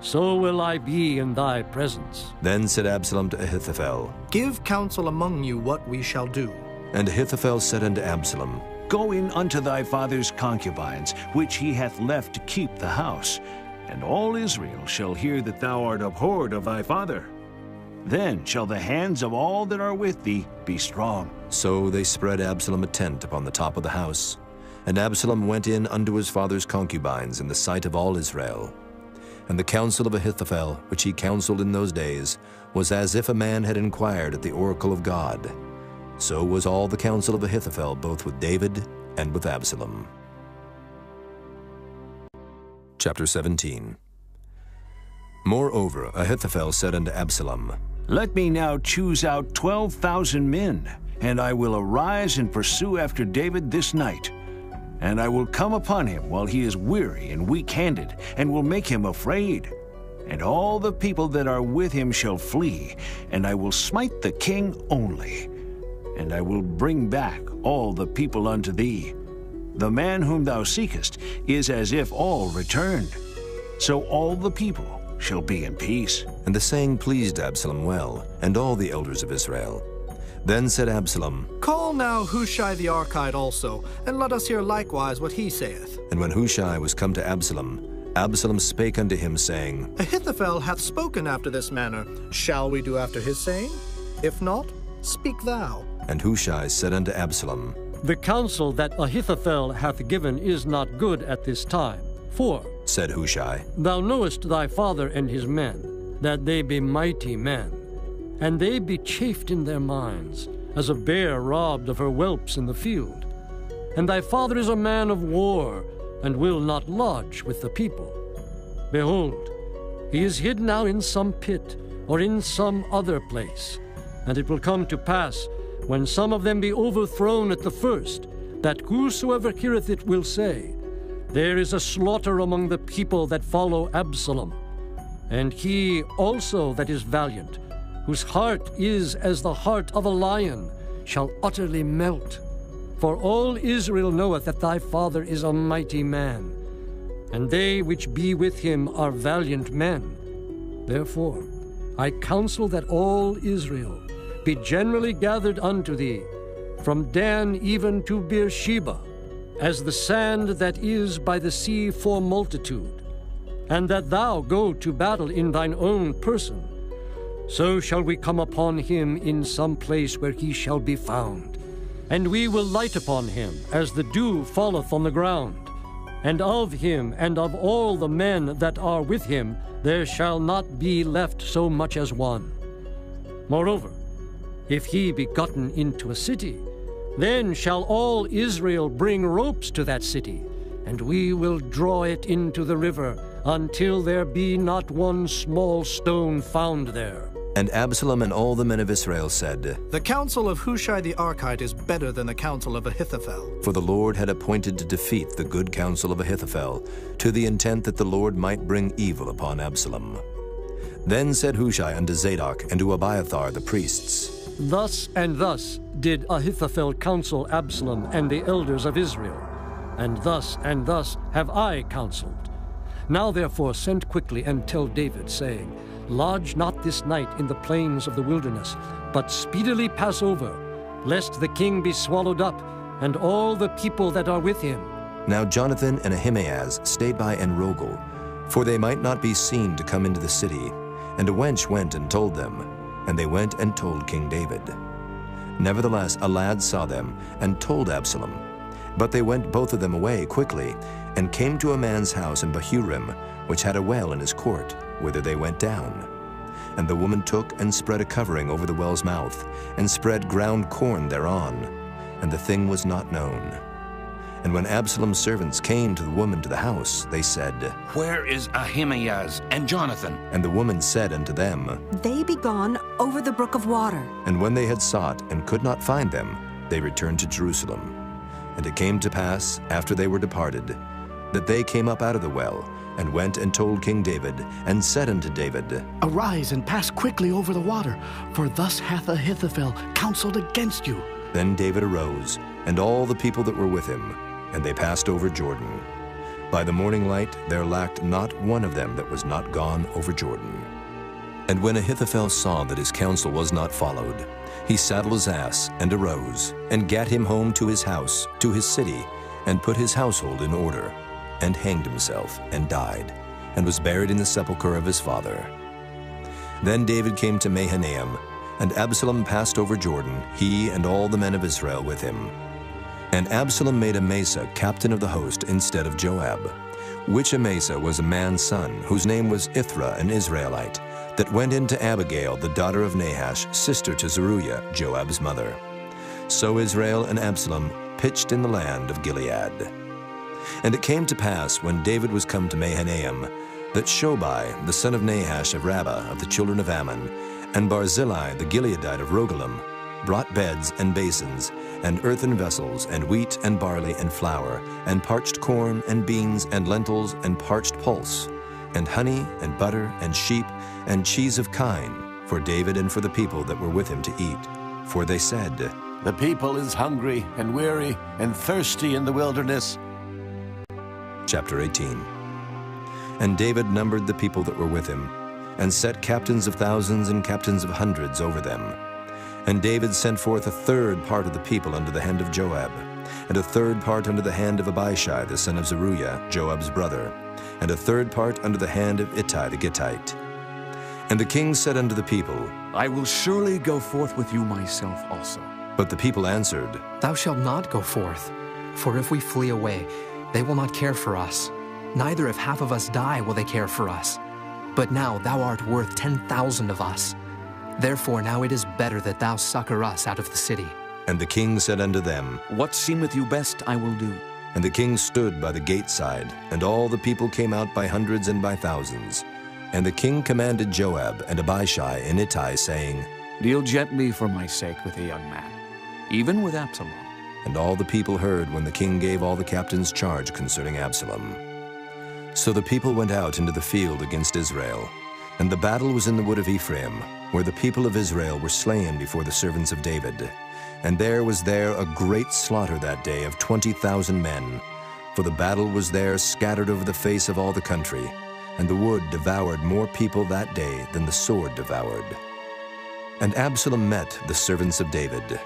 So will I be in thy presence. Then said Absalom to Ahithophel, Give counsel among you what we shall do. And Ahithophel said unto Absalom, Go in unto thy father's concubines, which he hath left to keep the house, and all Israel shall hear that thou art abhorred of thy father. Then shall the hands of all that are with thee be strong. So they spread Absalom a tent upon the top of the house. And Absalom went in unto his father's concubines in the sight of all Israel. And the counsel of Ahithophel, which he counseled in those days, was as if a man had inquired at the oracle of God. So was all the counsel of Ahithophel, both with David and with Absalom. Chapter 17. Moreover, Ahithophel said unto Absalom, Let me now choose out 12,000 men, and I will arise and pursue after David this night. And I will come upon him while he is weary and weak-handed, and will make him afraid. And all the people that are with him shall flee, and I will smite the king only. And I will bring back all the people unto thee. The man whom thou seekest is as if all returned. So all the people shall be in peace. And the saying pleased Absalom well, and all the elders of Israel. Then said Absalom, Call now Hushai the Archite also, and let us hear likewise what he saith. And when Hushai was come to Absalom, Absalom spake unto him, saying, Ahithophel hath spoken after this manner. Shall we do after his saying? If not, speak thou. And Hushai said unto Absalom, The counsel that Ahithophel hath given is not good at this time. For, said Hushai, Thou knowest thy father and his men, that they be mighty men, and they be chafed in their minds, as a bear robbed of her whelps in the field. And thy father is a man of war, and will not lodge with the people. Behold, he is hid now in some pit, or in some other place. And it will come to pass, when some of them be overthrown at the first, that whosoever heareth it will say, There is a slaughter among the people that follow Absalom. And he also that is valiant, whose heart is as the heart of a lion, shall utterly melt. For all Israel knoweth that thy father is a mighty man, and they which be with him are valiant men. Therefore I counsel that all Israel be generally gathered unto thee, from Dan even to Beersheba, as the sand that is by the sea for multitude, and that thou go to battle in thine own person. So shall we come upon him in some place where he shall be found. And we will light upon him, as the dew falleth on the ground. And of him and of all the men that are with him there shall not be left so much as one. Moreover, if he be gotten into a city, then shall all Israel bring ropes to that city, and we will draw it into the river, until there be not one small stone found there. And Absalom and all the men of Israel said, The counsel of Hushai the Archite is better than the counsel of Ahithophel. For the Lord had appointed to defeat the good counsel of Ahithophel, to the intent that the Lord might bring evil upon Absalom. Then said Hushai unto Zadok and to Abiathar the priests, Thus and thus did Ahithophel counsel Absalom and the elders of Israel, and thus have I counseled. Now therefore send quickly and tell David, saying, Lodge not this night in the plains of the wilderness, but speedily pass over, lest the king be swallowed up, and all the people that are with him. Now Jonathan and Ahimaaz stayed by Enrogel, for they might not be seen to come into the city. And a wench went and told them, and they went and told King David. Nevertheless a lad saw them, and told Absalom. But they went both of them away quickly, and came to a man's house in Bahurim, which had a well in his court, whither they went down. And the woman took and spread a covering over the well's mouth, and spread ground corn thereon, and the thing was not known. And when Absalom's servants came to the woman to the house, they said, Where is Ahimaaz and Jonathan? And the woman said unto them, They be gone over the brook of water. And when they had sought and could not find them, they returned to Jerusalem. And it came to pass, after they were departed, that they came up out of the well, and went and told King David, and said unto David, Arise and pass quickly over the water, for thus hath Ahithophel counseled against you. Then David arose, and all the people that were with him, and they passed over Jordan. By the morning light there lacked not one of them that was not gone over Jordan. And when Ahithophel saw that his counsel was not followed, he saddled his ass, and arose, and gat him home to his house, to his city, and put his household in order, and hanged himself, and died, and was buried in the sepulchre of his father. Then David came to Mahanaim, and Absalom passed over Jordan, he and all the men of Israel with him. And Absalom made Amasa captain of the host instead of Joab, which Amasa was a man's son, whose name was Ithra, an Israelite, that went into Abigail, the daughter of Nahash, sister to Zeruiah, Joab's mother. So Israel and Absalom pitched in the land of Gilead. And it came to pass, when David was come to Mahanaim, that Shobai, the son of Nahash of Rabbah of the children of Ammon, and Barzillai the Gileadite of Rogelim, brought beds and basins, and earthen vessels, and wheat and barley and flour, and parched corn and beans and lentils and parched pulse, and honey and butter and sheep and cheese of kine, for David and for the people that were with him to eat. For they said, The people is hungry and weary and thirsty in the wilderness. Chapter 18. And David numbered the people that were with him, and set captains of thousands and captains of hundreds over them. And David sent forth a third part of the people under the hand of Joab, and a third part under the hand of Abishai the son of Zeruiah, Joab's brother, and a third part under the hand of Ittai the Gittite. And the king said unto the people, I will surely go forth with you myself also. But the people answered, Thou shalt not go forth, for if we flee away, they will not care for us. Neither if half of us die will they care for us. But now thou art worth 10,000 of us. Therefore now it is better that thou succor us out of the city. And the king said unto them, What seemeth you best I will do. And the king stood by the gate side, and all the people came out by hundreds and by thousands. And the king commanded Joab and Abishai and Ittai, saying, Deal gently for my sake with a young man, even with Absalom. And all the people heard when the king gave all the captains charge concerning Absalom. So the people went out into the field against Israel, and the battle was in the wood of Ephraim, where the people of Israel were slain before the servants of David. And there was a great slaughter that day of 20,000 men, for the battle was there scattered over the face of all the country, and the wood devoured more people that day than the sword devoured. And Absalom met the servants of David.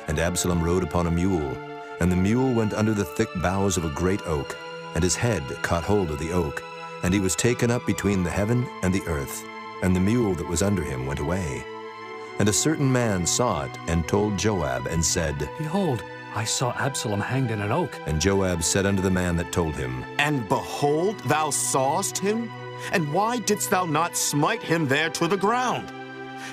And Absalom rode upon a mule, and the mule went under the thick boughs of a great oak, and his head caught hold of the oak, and he was taken up between the heaven and the earth, and the mule that was under him went away. And a certain man saw it, and told Joab, and said, Behold, I saw Absalom hanged in an oak. And Joab said unto the man that told him, And behold, thou sawest him? And why didst thou not smite him there to the ground?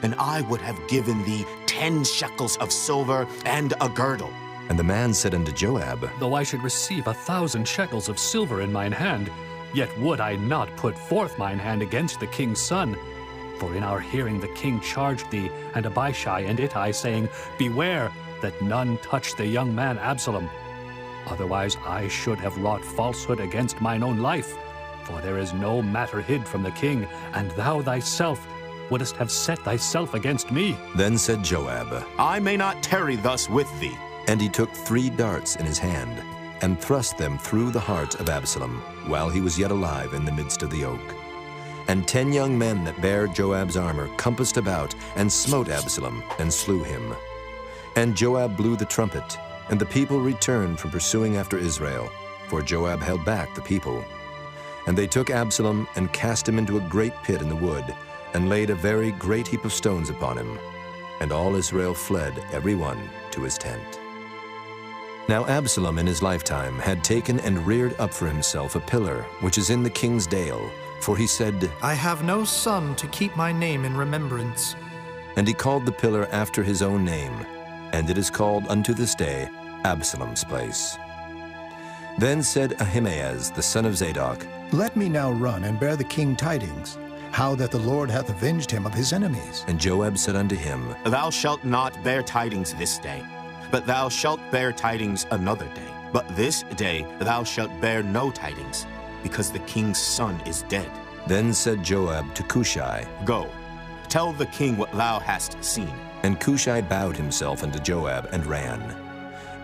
And I would have given thee 10 shekels of silver and a girdle. And the man said unto Joab, Though I should receive 1,000 shekels of silver in mine hand, yet would I not put forth mine hand against the king's son. For in our hearing the king charged thee and Abishai and Ittai, saying, Beware that none touch the young man Absalom. Otherwise I should have wrought falsehood against mine own life. For there is no matter hid from the king, and thou thyself wouldest have set thyself against me. Then said Joab, I may not tarry thus with thee. And he took 3 darts in his hand, and thrust them through the heart of Absalom, while he was yet alive in the midst of the oak. And 10 young men that bare Joab's armor compassed about, and smote Absalom, and slew him. And Joab blew the trumpet, and the people returned from pursuing after Israel, for Joab held back the people. And they took Absalom, and cast him into a great pit in the wood, and laid a very great heap of stones upon him. And all Israel fled, every one to his tent. Now Absalom in his lifetime had taken and reared up for himself a pillar, which is in the king's dale, for he said, I have no son to keep my name in remembrance. And he called the pillar after his own name, and it is called unto this day Absalom's place. Then said Ahimaaz the son of Zadok, Let me now run and bear the king tidings, how that the Lord hath avenged him of his enemies. And Joab said unto him, Thou shalt not bear tidings this day, but thou shalt bear tidings another day. But this day thou shalt bear no tidings, because the king's son is dead. Then said Joab to Cushai, Go, tell the king what thou hast seen. And Cushai bowed himself unto Joab and ran.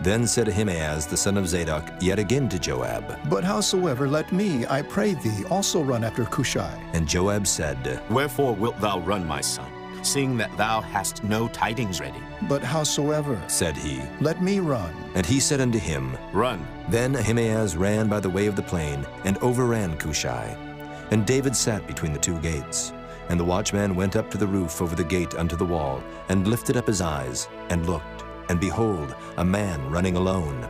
Then said Ahimaaz the son of Zadok yet again to Joab, But howsoever, let me, I pray thee, also run after Cushai. And Joab said, Wherefore wilt thou run, my son, seeing that thou hast no tidings ready? But howsoever, said he, let me run. And he said unto him, Run. Then Ahimaaz ran by the way of the plain, and overran Cushai. And David sat between the two gates. And the watchman went up to the roof over the gate unto the wall, and lifted up his eyes, and looked. And behold, a man running alone.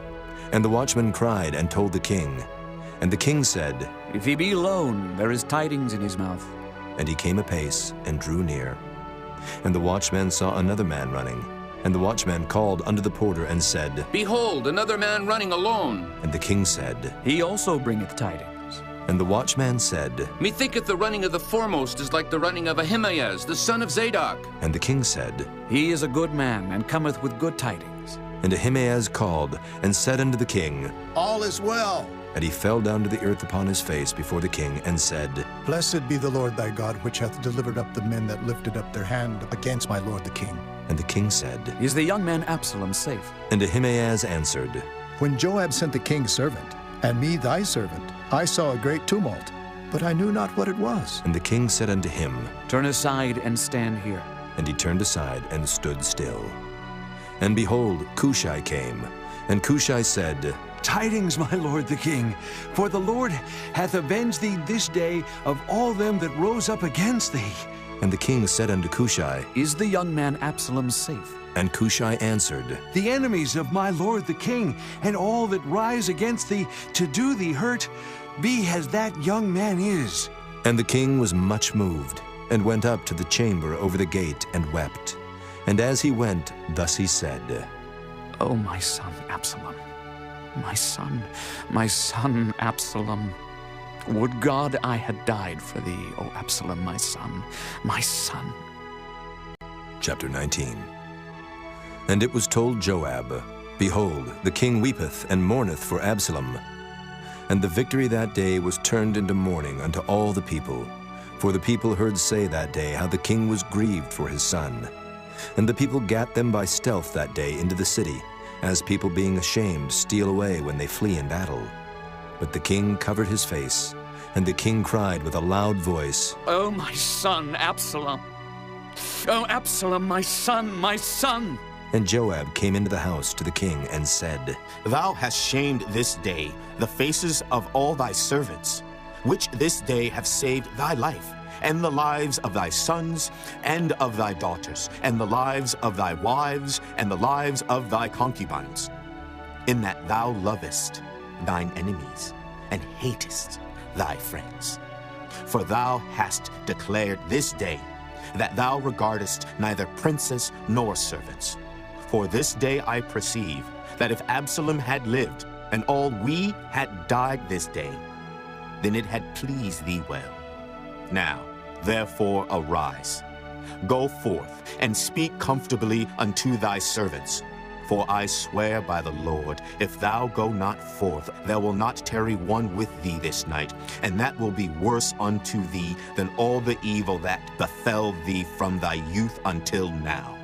And the watchman cried and told the king. And the king said, If he be alone, there is tidings in his mouth. And he came apace and drew near. And the watchman saw another man running. And the watchman called unto the porter and said, Behold, another man running alone. And the king said, He also bringeth tidings. And the watchman said, Methinketh the running of the foremost is like the running of Ahimaaz, the son of Zadok. And the king said, He is a good man, and cometh with good tidings. And Ahimaaz called, and said unto the king, All is well. And he fell down to the earth upon his face before the king, and said, Blessed be the Lord thy God, which hath delivered up the men that lifted up their hand against my lord the king. And the king said, Is the young man Absalom safe? And Ahimaaz answered, When Joab sent the king's servant, and me thy servant, I saw a great tumult, but I knew not what it was. And the king said unto him, Turn aside and stand here. And he turned aside and stood still. And behold, Cushai came. And Cushai said, Tidings, my lord the king, for the Lord hath avenged thee this day of all them that rose up against thee. And the king said unto Cushai, Is the young man Absalom safe? And Cushai answered, The enemies of my lord the king, and all that rise against thee to do thee hurt, be as that young man is. And the king was much moved, and went up to the chamber over the gate, and wept. And as he went, thus he said, O my son Absalom, my son Absalom, would God I had died for thee, O Absalom, my son, my son. Chapter 19. And it was told Joab, Behold, the king weepeth and mourneth for Absalom. And the victory that day was turned into mourning unto all the people. For the people heard say that day how the king was grieved for his son. And the people gat them by stealth that day into the city, as people being ashamed steal away when they flee in battle. But the king covered his face, and the king cried with a loud voice, O my son Absalom! O Absalom, my son, my son! And Joab came into the house to the king and said, Thou hast shamed this day the faces of all thy servants, which this day have saved thy life, and the lives of thy sons, and of thy daughters, and the lives of thy wives, and the lives of thy concubines, in that thou lovest thine enemies, and hatest thy friends. For thou hast declared this day that thou regardest neither princes nor servants. For this day I perceive that if Absalom had lived, and all we had died this day, then it had pleased thee well. Now, therefore, arise, go forth, and speak comfortably unto thy servants. For I swear by the Lord, if thou go not forth, there will not tarry one with thee this night, and that will be worse unto thee than all the evil that befell thee from thy youth until now.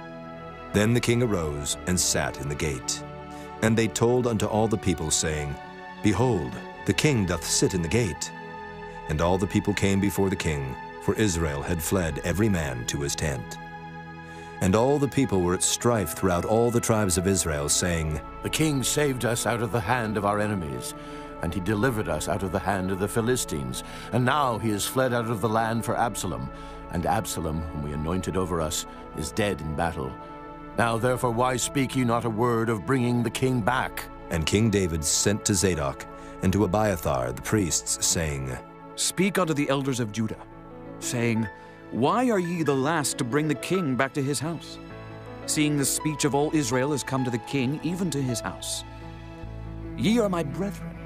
Then the king arose and sat in the gate. And they told unto all the people, saying, Behold, the king doth sit in the gate. And all the people came before the king, for Israel had fled every man to his tent. And all the people were at strife throughout all the tribes of Israel, saying, The king saved us out of the hand of our enemies, and he delivered us out of the hand of the Philistines. And now he is fled out of the land for Absalom, and Absalom, whom we anointed over us, is dead in battle. Now therefore why speak ye not a word of bringing the king back? And King David sent to Zadok and to Abiathar the priests, saying, Speak unto the elders of Judah, saying, Why are ye the last to bring the king back to his house, seeing the speech of all Israel is come to the king, even to his house? Ye are my brethren,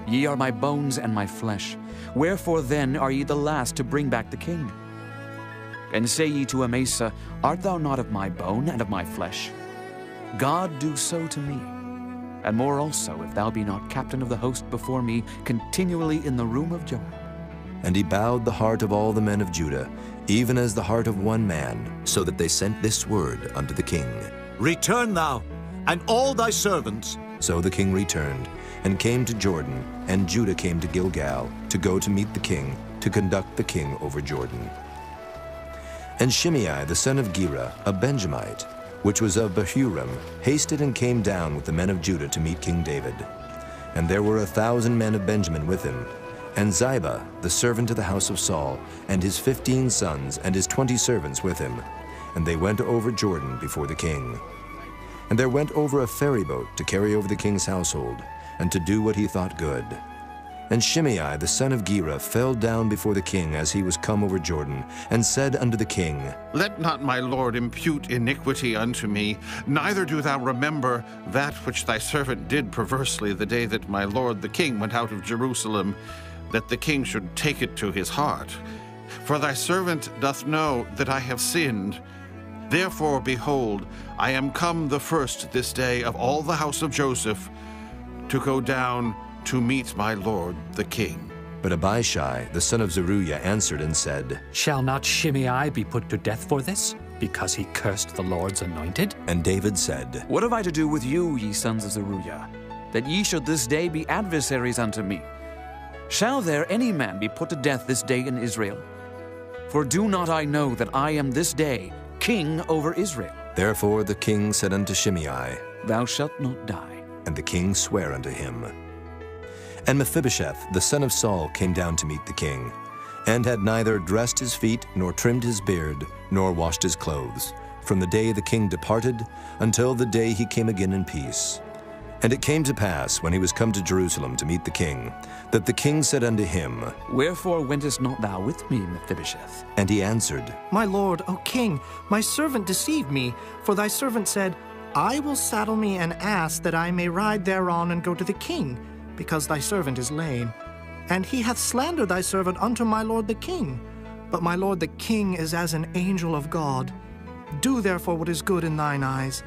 ye are my bones and my flesh. Wherefore then are ye the last to bring back the king? And say ye to Amasa, Art thou not of my bone and of my flesh? God do so to me, and more also, if thou be not captain of the host before me, continually in the room of Joab. And he bowed the heart of all the men of Judah, even as the heart of one man, so that they sent this word unto the king. Return thou, and all thy servants. So the king returned, and came to Jordan, and Judah came to Gilgal, to go to meet the king, to conduct the king over Jordan. And Shimei the son of Gera, a Benjamite, which was of Bahurim, hasted and came down with the men of Judah to meet King David. And there were 1,000 men of Benjamin with him, and Ziba, the servant of the house of Saul, and his 15 sons, and his 20 servants with him. And they went over Jordan before the king. And there went over a ferry boat to carry over the king's household, and to do what he thought good. And Shimei the son of Gera fell down before the king as he was come over Jordan, and said unto the king, Let not my lord impute iniquity unto me, neither do thou remember that which thy servant did perversely the day that my lord the king went out of Jerusalem, that the king should take it to his heart. For thy servant doth know that I have sinned. Therefore, behold, I am come the first this day of all the house of Joseph to go down to meet my lord the king. But Abishai the son of Zeruiah answered and said, Shall not Shimei be put to death for this, because he cursed the Lord's anointed? And David said, What have I to do with you, ye sons of Zeruiah, that ye should this day be adversaries unto me? Shall there any man be put to death this day in Israel? For do not I know that I am this day king over Israel? Therefore the king said unto Shimei, Thou shalt not die. And the king sware unto him. And Mephibosheth the son of Saul came down to meet the king, and had neither dressed his feet, nor trimmed his beard, nor washed his clothes, from the day the king departed until the day he came again in peace. And it came to pass, when he was come to Jerusalem to meet the king, that the king said unto him, Wherefore wentest not thou with me, Mephibosheth? And he answered, My lord, O king, my servant deceived me, for thy servant said, I will saddle me an ass that I may ride thereon and go to the king, because thy servant is lame. And he hath slandered thy servant unto my lord the king. But my lord the king is as an angel of God. Do therefore what is good in thine eyes.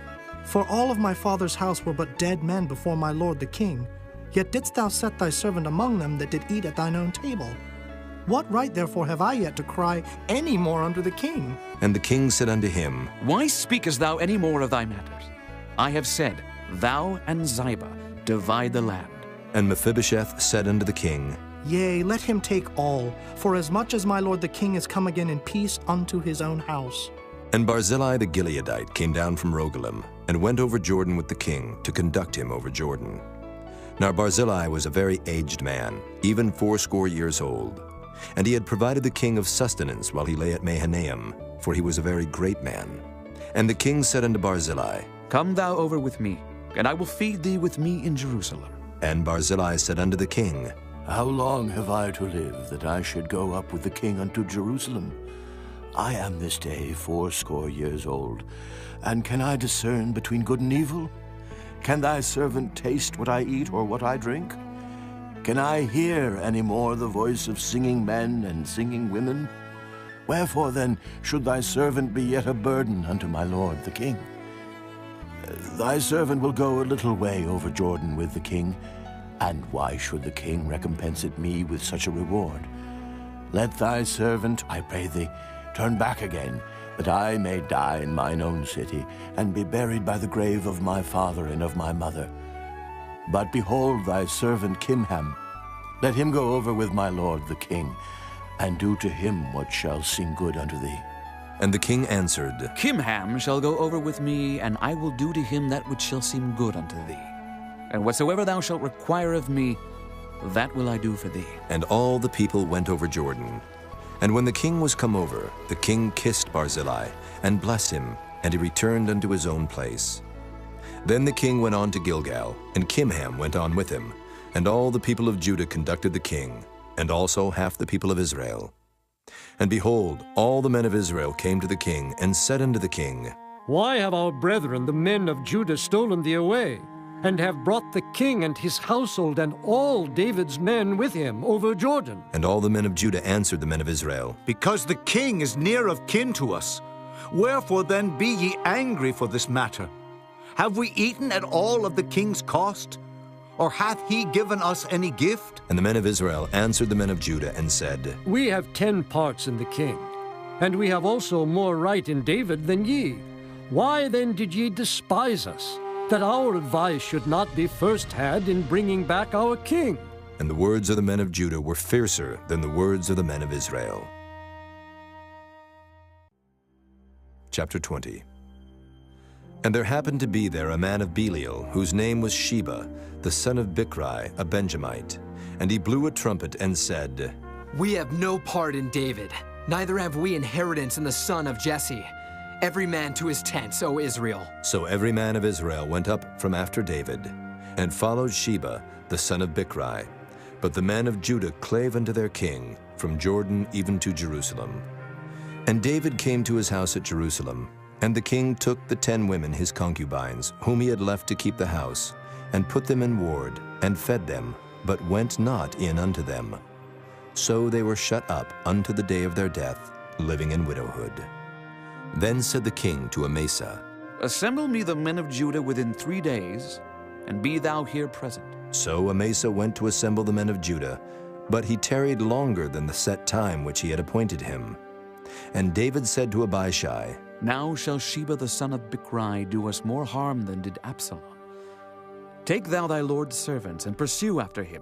For all of my father's house were but dead men before my lord the king. Yet didst thou set thy servant among them that did eat at thine own table. What right therefore have I yet to cry any more unto the king? And the king said unto him, Why speakest thou any more of thy matters? I have said, Thou and Ziba divide the land. And Mephibosheth said unto the king, Yea, let him take all, for as much as my lord the king is come again in peace unto his own house. And Barzillai the Gileadite came down from Rogelim, and went over Jordan with the king, to conduct him over Jordan. Now Barzillai was a very aged man, even 80 years old. And he had provided the king of sustenance while he lay at Mahanaim, for he was a very great man. And the king said unto Barzillai, Come thou over with me, and I will feed thee with me in Jerusalem. And Barzillai said unto the king, How long have I to live, that I should go up with the king unto Jerusalem? I am this day 80 years old, and can I discern between good and evil? Can thy servant taste what I eat or what I drink? Can I hear any more the voice of singing men and singing women? Wherefore then should thy servant be yet a burden unto my lord the king? Thy servant will go a little way over Jordan with the king, and why should the king recompense it me with such a reward? Let thy servant, I pray thee, turn back again, that I may die in mine own city, and be buried by the grave of my father and of my mother. But behold thy servant Kimham, let him go over with my lord the king, and do to him what shall seem good unto thee. And the king answered, Kimham shall go over with me, and I will do to him that which shall seem good unto thee. And whatsoever thou shalt require of me, that will I do for thee. And all the people went over Jordan. And when the king was come over, the king kissed Barzillai, and blessed him, and he returned unto his own place. Then the king went on to Gilgal, and Kimham went on with him, and all the people of Judah conducted the king, and also half the people of Israel. And behold, all the men of Israel came to the king, and said unto the king, Why have our brethren, the men of Judah, stolen thee away, and have brought the king and his household and all David's men with him over Jordan? And all the men of Judah answered the men of Israel, Because the king is near of kin to us. Wherefore then be ye angry for this matter? Have we eaten at all of the king's cost? Or hath he given us any gift? And the men of Israel answered the men of Judah, and said, We have 10 parts in the king, and we have also more right in David than ye. Why then did ye despise us, that our advice should not be first had in bringing back our king? And the words of the men of Judah were fiercer than the words of the men of Israel. Chapter 20. And there happened to be there a man of Belial, whose name was Sheba, the son of Bichri, a Benjamite. And he blew a trumpet and said, We have no part in David, neither have we inheritance in the son of Jesse. Every man to his tents, O Israel. So every man of Israel went up from after David, and followed Sheba, the son of Bichri. But the men of Judah clave unto their king, from Jordan even to Jerusalem. And David came to his house at Jerusalem, and the king took the 10 women his concubines, whom he had left to keep the house, and put them in ward, and fed them, but went not in unto them. So they were shut up unto the day of their death, living in widowhood. Then said the king to Amasa, Assemble me the men of Judah within 3 days, and be thou here present. So Amasa went to assemble the men of Judah, but he tarried longer than the set time which he had appointed him. And David said to Abishai, Now shall Sheba the son of Bichri do us more harm than did Absalom. Take thou thy lord's servants, and pursue after him,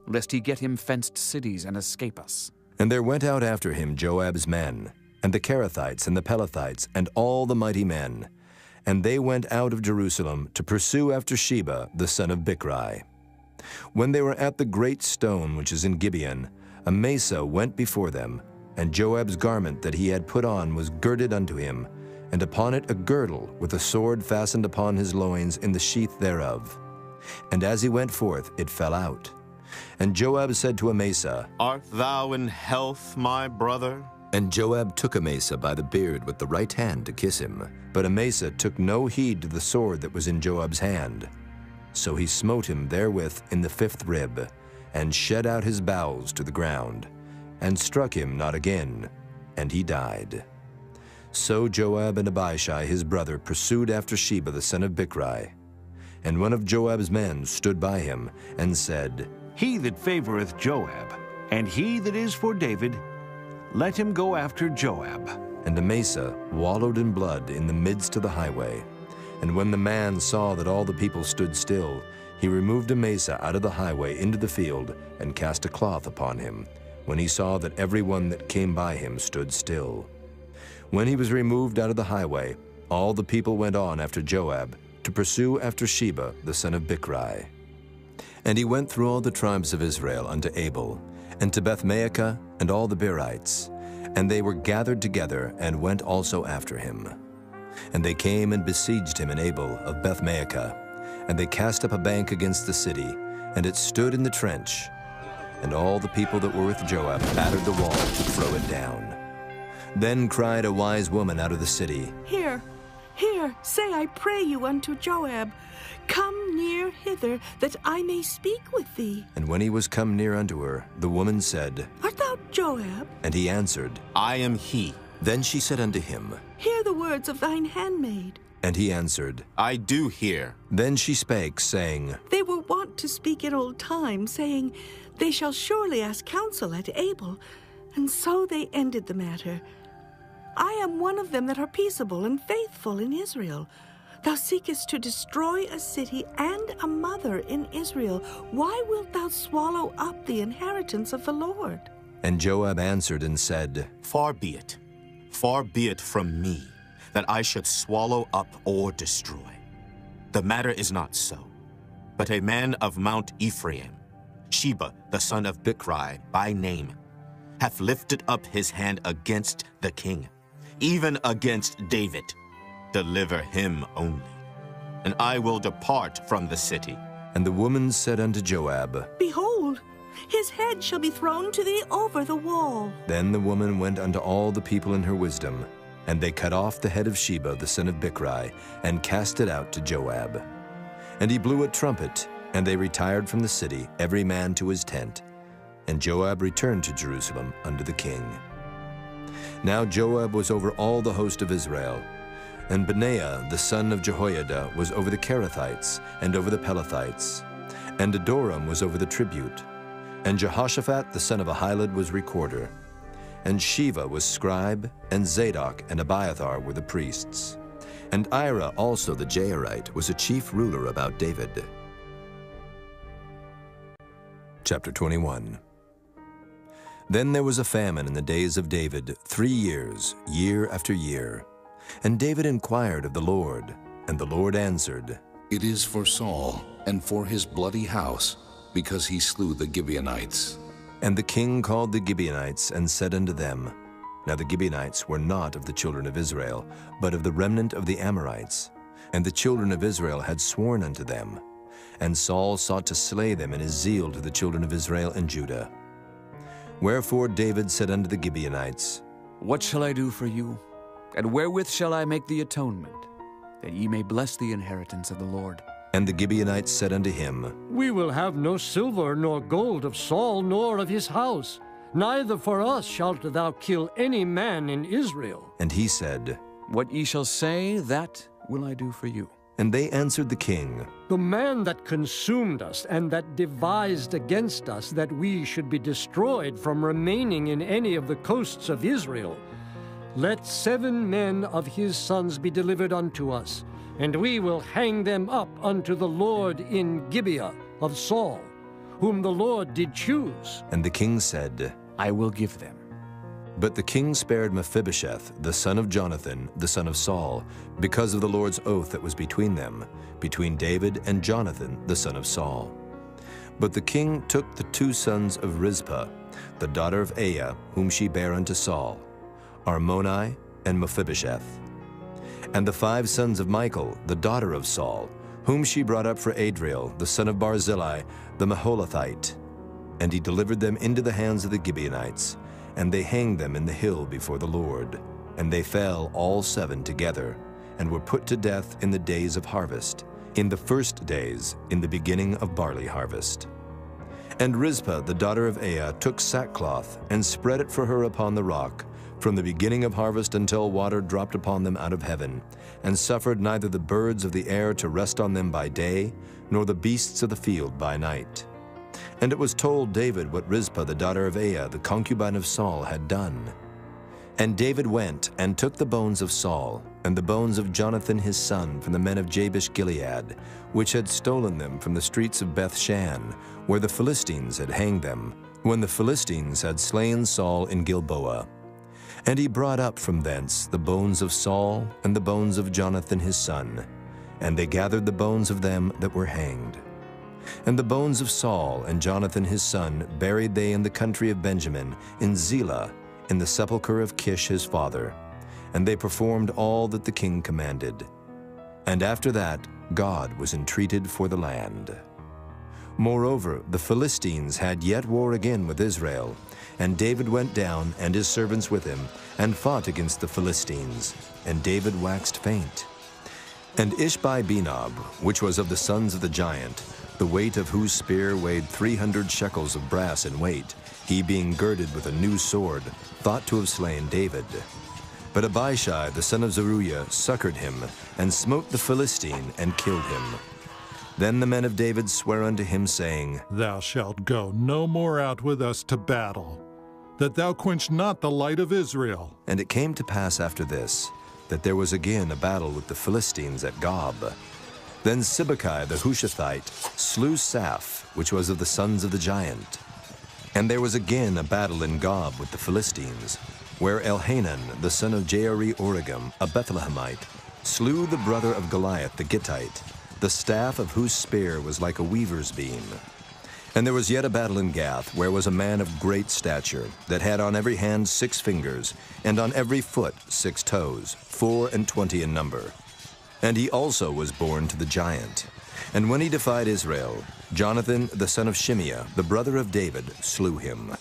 lest he get him fenced cities and escape us. And there went out after him Joab's men, and the Kerethites and the Pelethites, and all the mighty men. And they went out of Jerusalem to pursue after Sheba the son of Bichri. When they were at the great stone which is in Gibeon, Amasa went before them, and Joab's garment that he had put on was girded unto him, and upon it a girdle with a sword fastened upon his loins in the sheath thereof. And as he went forth, it fell out. And Joab said to Amasa, Art thou in health, my brother? And Joab took Amasa by the beard with the right hand to kiss him. But Amasa took no heed to the sword that was in Joab's hand. So he smote him therewith in the 5th rib, and shed out his bowels to the ground, and struck him not again, and he died. So Joab and Abishai his brother pursued after Sheba the son of Bichri. And one of Joab's men stood by him, and said, He that favoreth Joab, and he that is for David, let him go after Joab. And Amasa wallowed in blood in the midst of the highway. And when the man saw that all the people stood still, he removed Amasa out of the highway into the field, and cast a cloth upon him, when he saw that every one that came by him stood still. When he was removed out of the highway, all the people went on after Joab, to pursue after Sheba the son of Bichri. And he went through all the tribes of Israel unto Abel, and to Bethmaachah, and all the Berites. And they were gathered together, and went also after him. And they came and besieged him in Abel of Bethmaachah. And they cast up a bank against the city, and it stood in the trench. And all the people that were with Joab battered the wall to throw it down. Then cried a wise woman out of the city, Here, say I pray you unto Joab, Come near hither, that I may speak with thee. And when he was come near unto her, the woman said, Art thou Joab? And he answered, I am he. Then she said unto him, Hear the words of thine handmaid. And he answered, I do hear. Then she spake, saying, They were wont to speak in old time, saying, They shall surely ask counsel at Abel. And so they ended the matter. I am one of them that are peaceable and faithful in Israel. Thou seekest to destroy a city and a mother in Israel. Why wilt thou swallow up the inheritance of the Lord? And Joab answered and said, Far be it from me, that I should swallow up or destroy. The matter is not so. But a man of Mount Ephraim, Sheba the son of Bichri by name, hath lifted up his hand against the king, even against David. Deliver him only. and I will depart from the city. And the woman said unto Joab, Behold, his head shall be thrown to thee over the wall. Then the woman went unto all the people in her wisdom, and they cut off the head of Sheba the son of Bichri, and cast it out to Joab. And he blew a trumpet, and they retired from the city, every man to his tent. And Joab returned to Jerusalem unto the king. Now Joab was over all the host of Israel, and Benaiah the son of Jehoiada was over the Kerethites, and over the Pelethites, and Adoram was over the tribute, and Jehoshaphat the son of Ahilud was recorder, and Sheva was scribe, and Zadok and Abiathar were the priests, and Ira also the Jairite was a chief ruler about David. Chapter 21. Then there was a famine in the days of David 3 years, year after year. And David inquired of the Lord, and the Lord answered, It is for Saul, and for his bloody house, because he slew the Gibeonites. And the king called the Gibeonites, and said unto them, Now the Gibeonites were not of the children of Israel, but of the remnant of the Amorites. And the children of Israel had sworn unto them. And Saul sought to slay them in his zeal to the children of Israel and Judah. Wherefore David said unto the Gibeonites, What shall I do for you? And wherewith shall I make the atonement, that ye may bless the inheritance of the Lord? And the Gibeonites said unto him, We will have no silver nor gold of Saul nor of his house, neither for us shalt thou kill any man in Israel. And he said, What ye shall say, that will I do for you. And they answered the king, The man that consumed us and that devised against us that we should be destroyed from remaining in any of the coasts of Israel, let 7 men of his sons be delivered unto us, and we will hang them up unto the Lord in Gibeah of Saul, whom the Lord did choose. And the king said, I will give them. But the king spared Mephibosheth, the son of Jonathan, the son of Saul, because of the Lord's oath that was between them, between David and Jonathan, the son of Saul. But the king took the 2 sons of Rizpah, the daughter of Aiah, whom she bare unto Saul, Armoni and Mephibosheth, and the 5 sons of Michal, the daughter of Saul, whom she brought up for Adriel, the son of Barzillai, the Maholathite. And he delivered them into the hands of the Gibeonites, and they hanged them in the hill before the Lord. And they fell all 7 together, and were put to death in the days of harvest, in the first days, in the beginning of barley harvest. And Rizpah, the daughter of Aiah, took sackcloth, and spread it for her upon the rock, from the beginning of harvest until water dropped upon them out of heaven, and suffered neither the birds of the air to rest on them by day, nor the beasts of the field by night. And it was told David what Rizpah the daughter of Aiah, the concubine of Saul, had done. And David went and took the bones of Saul, and the bones of Jonathan his son from the men of Jabesh Gilead, which had stolen them from the streets of Bethshan, where the Philistines had hanged them, when the Philistines had slain Saul in Gilboa. And he brought up from thence the bones of Saul and the bones of Jonathan his son, and they gathered the bones of them that were hanged. And the bones of Saul and Jonathan his son buried they in the country of Benjamin, in Zelah, in the sepulchre of Kish his father. And they performed all that the king commanded. And after that God was entreated for the land. Moreover, the Philistines had yet war again with Israel, and David went down, and his servants with him, and fought against the Philistines, and David waxed faint. And Ishbi-Benob, which was of the sons of the giant, the weight of whose spear weighed 300 shekels of brass in weight, he being girded with a new sword, thought to have slain David. But Abishai the son of Zeruiah succored him, and smote the Philistine, and killed him. Then the men of David sware unto him, saying, Thou shalt go no more out with us to battle, that thou quench not the light of Israel. And it came to pass after this, that there was again a battle with the Philistines at Gob. Then Sibbecai the Hushathite slew Saph, which was of the sons of the giant. And there was again a battle in Gob with the Philistines, where Elhanan the son of Jaare-Oregim, a Bethlehemite, slew the brother of Goliath the Gittite, the staff of whose spear was like a weaver's beam. And there was yet a battle in Gath, where was a man of great stature, that had on every hand 6 fingers, and on every foot 6 toes, 24 in number. And he also was born to the giant. And when he defied Israel, Jonathan, the son of Shimeah, the brother of David, slew him.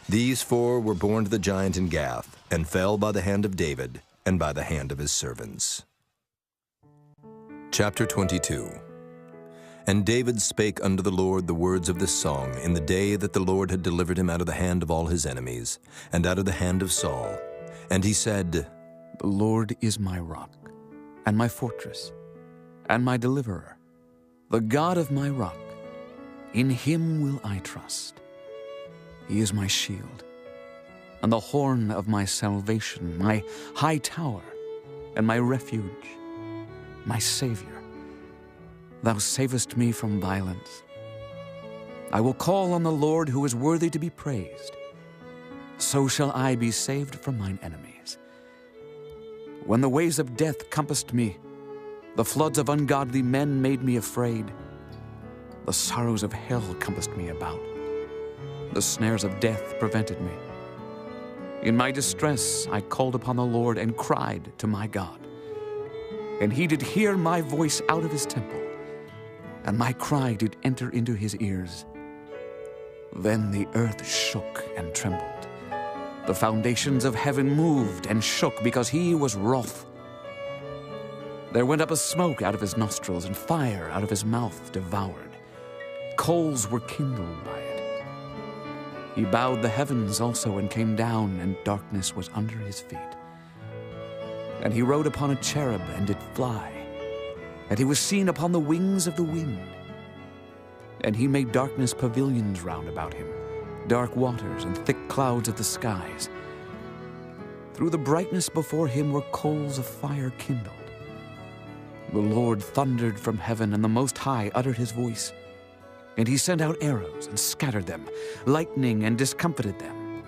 These 4 were born to the giant in Gath, and fell by the hand of David, and by the hand of his servants. Chapter 22. And David spake unto the Lord the words of this song in the day that the Lord had delivered him out of the hand of all his enemies, and out of the hand of Saul. And he said, The Lord is my rock, and my fortress, and my deliverer, the God of my rock. In him will I trust. He is my shield, and the horn of my salvation, my high tower, and my refuge, my Savior. Thou savest me from violence. I will call on the Lord, who is worthy to be praised. So shall I be saved from mine enemies. When the ways of death compassed me, the floods of ungodly men made me afraid. The sorrows of hell compassed me about. The snares of death prevented me. In my distress I called upon the Lord and cried to my God. And he did hear my voice out of his temple, and my cry did enter into his ears. Then the earth shook and trembled. The foundations of heaven moved and shook, because he was wroth. There went up a smoke out of his nostrils, and fire out of his mouth devoured. Coals were kindled by it. He bowed the heavens also, and came down, and darkness was under his feet. And he rode upon a cherub, and did fly. And he was seen upon the wings of the wind. And he made darkness pavilions round about him, dark waters and thick clouds of the skies. Through the brightness before him were coals of fire kindled. The Lord thundered from heaven, and the Most High uttered his voice. And he sent out arrows and scattered them, lightning and discomfited them.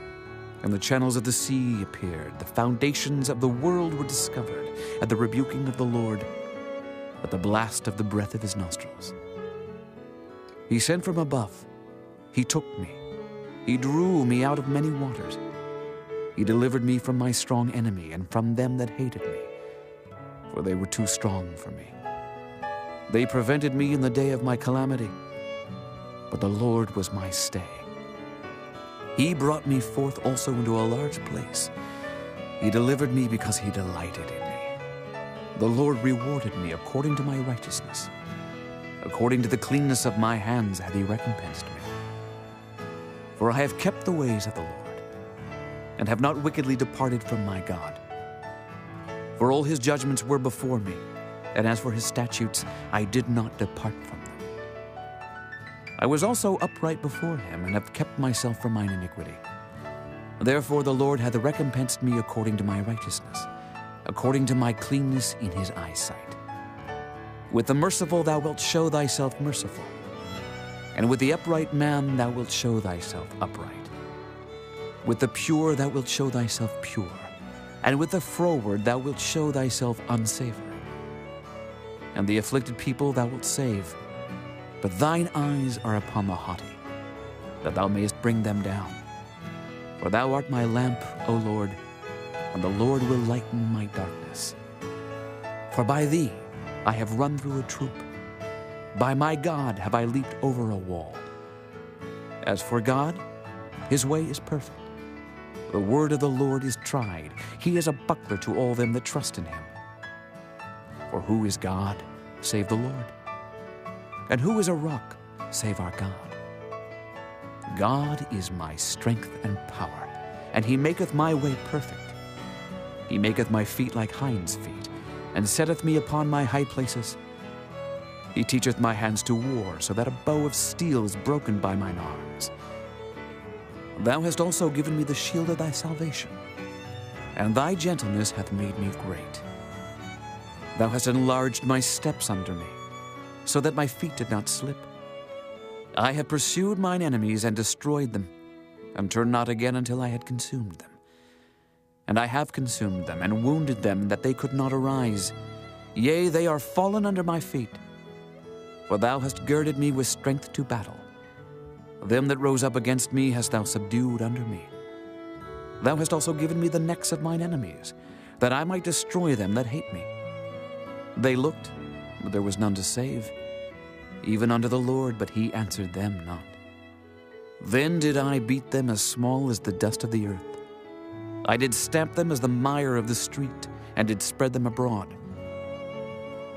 And the channels of the sea appeared. The foundations of the world were discovered at the rebuking of the Lord, at the blast of the breath of his nostrils. He sent from above. He took me. He drew me out of many waters. He delivered me from my strong enemy and from them that hated me, for they were too strong for me. They prevented me in the day of my calamity, but the Lord was my stay. He brought me forth also into a large place. He delivered me because he delighted in me. The Lord rewarded me according to my righteousness. According to the cleanness of my hands hath he recompensed me. For I have kept the ways of the Lord, and have not wickedly departed from my God. For all his judgments were before me, and as for his statutes, I did not depart from them. I was also upright before him, and have kept myself from mine iniquity. Therefore the Lord hath recompensed me according to my righteousness, according to my cleanness in his eyesight. With the merciful thou wilt show thyself merciful, and with the upright man thou wilt show thyself upright. With the pure thou wilt show thyself pure, and with the froward thou wilt show thyself unsavory. And the afflicted people thou wilt save, but thine eyes are upon the haughty, that thou mayest bring them down. For thou art my lamp, O Lord, and the Lord will lighten my darkness. For by thee I have run through a troop. By my God have I leaped over a wall. As for God, his way is perfect. The word of the Lord is tried. He is a buckler to all them that trust in him. For who is God, save the Lord? And who is a rock, save our God? God is my strength and power, and he maketh my way perfect. He maketh my feet like hinds' feet, and setteth me upon my high places. He teacheth my hands to war, so that a bow of steel is broken by mine arms. Thou hast also given me the shield of thy salvation, and thy gentleness hath made me great. Thou hast enlarged my steps under me, so that my feet did not slip. I have pursued mine enemies and destroyed them, and turned not again until I had consumed them. And I have consumed them, and wounded them, that they could not arise. Yea, they are fallen under my feet. For thou hast girded me with strength to battle. Them that rose up against me hast thou subdued under me. Thou hast also given me the necks of mine enemies, that I might destroy them that hate me. They looked, but there was none to save, even unto the Lord, but he answered them not. Then did I beat them as small as the dust of the earth. I did stamp them as the mire of the street, and did spread them abroad.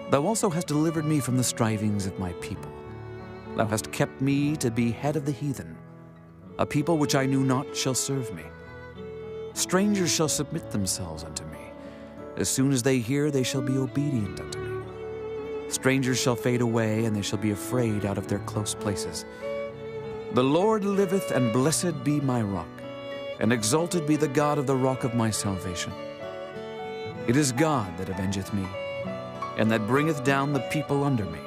Thou also hast delivered me from the strivings of my people. Thou hast kept me to be head of the heathen. A people which I knew not shall serve me. Strangers shall submit themselves unto me. As soon as they hear, they shall be obedient unto me. Strangers shall fade away, and they shall be afraid out of their close places. The Lord liveth, and blessed be my rock, and exalted be the God of the rock of my salvation. It is God that avengeth me, and that bringeth down the people under me,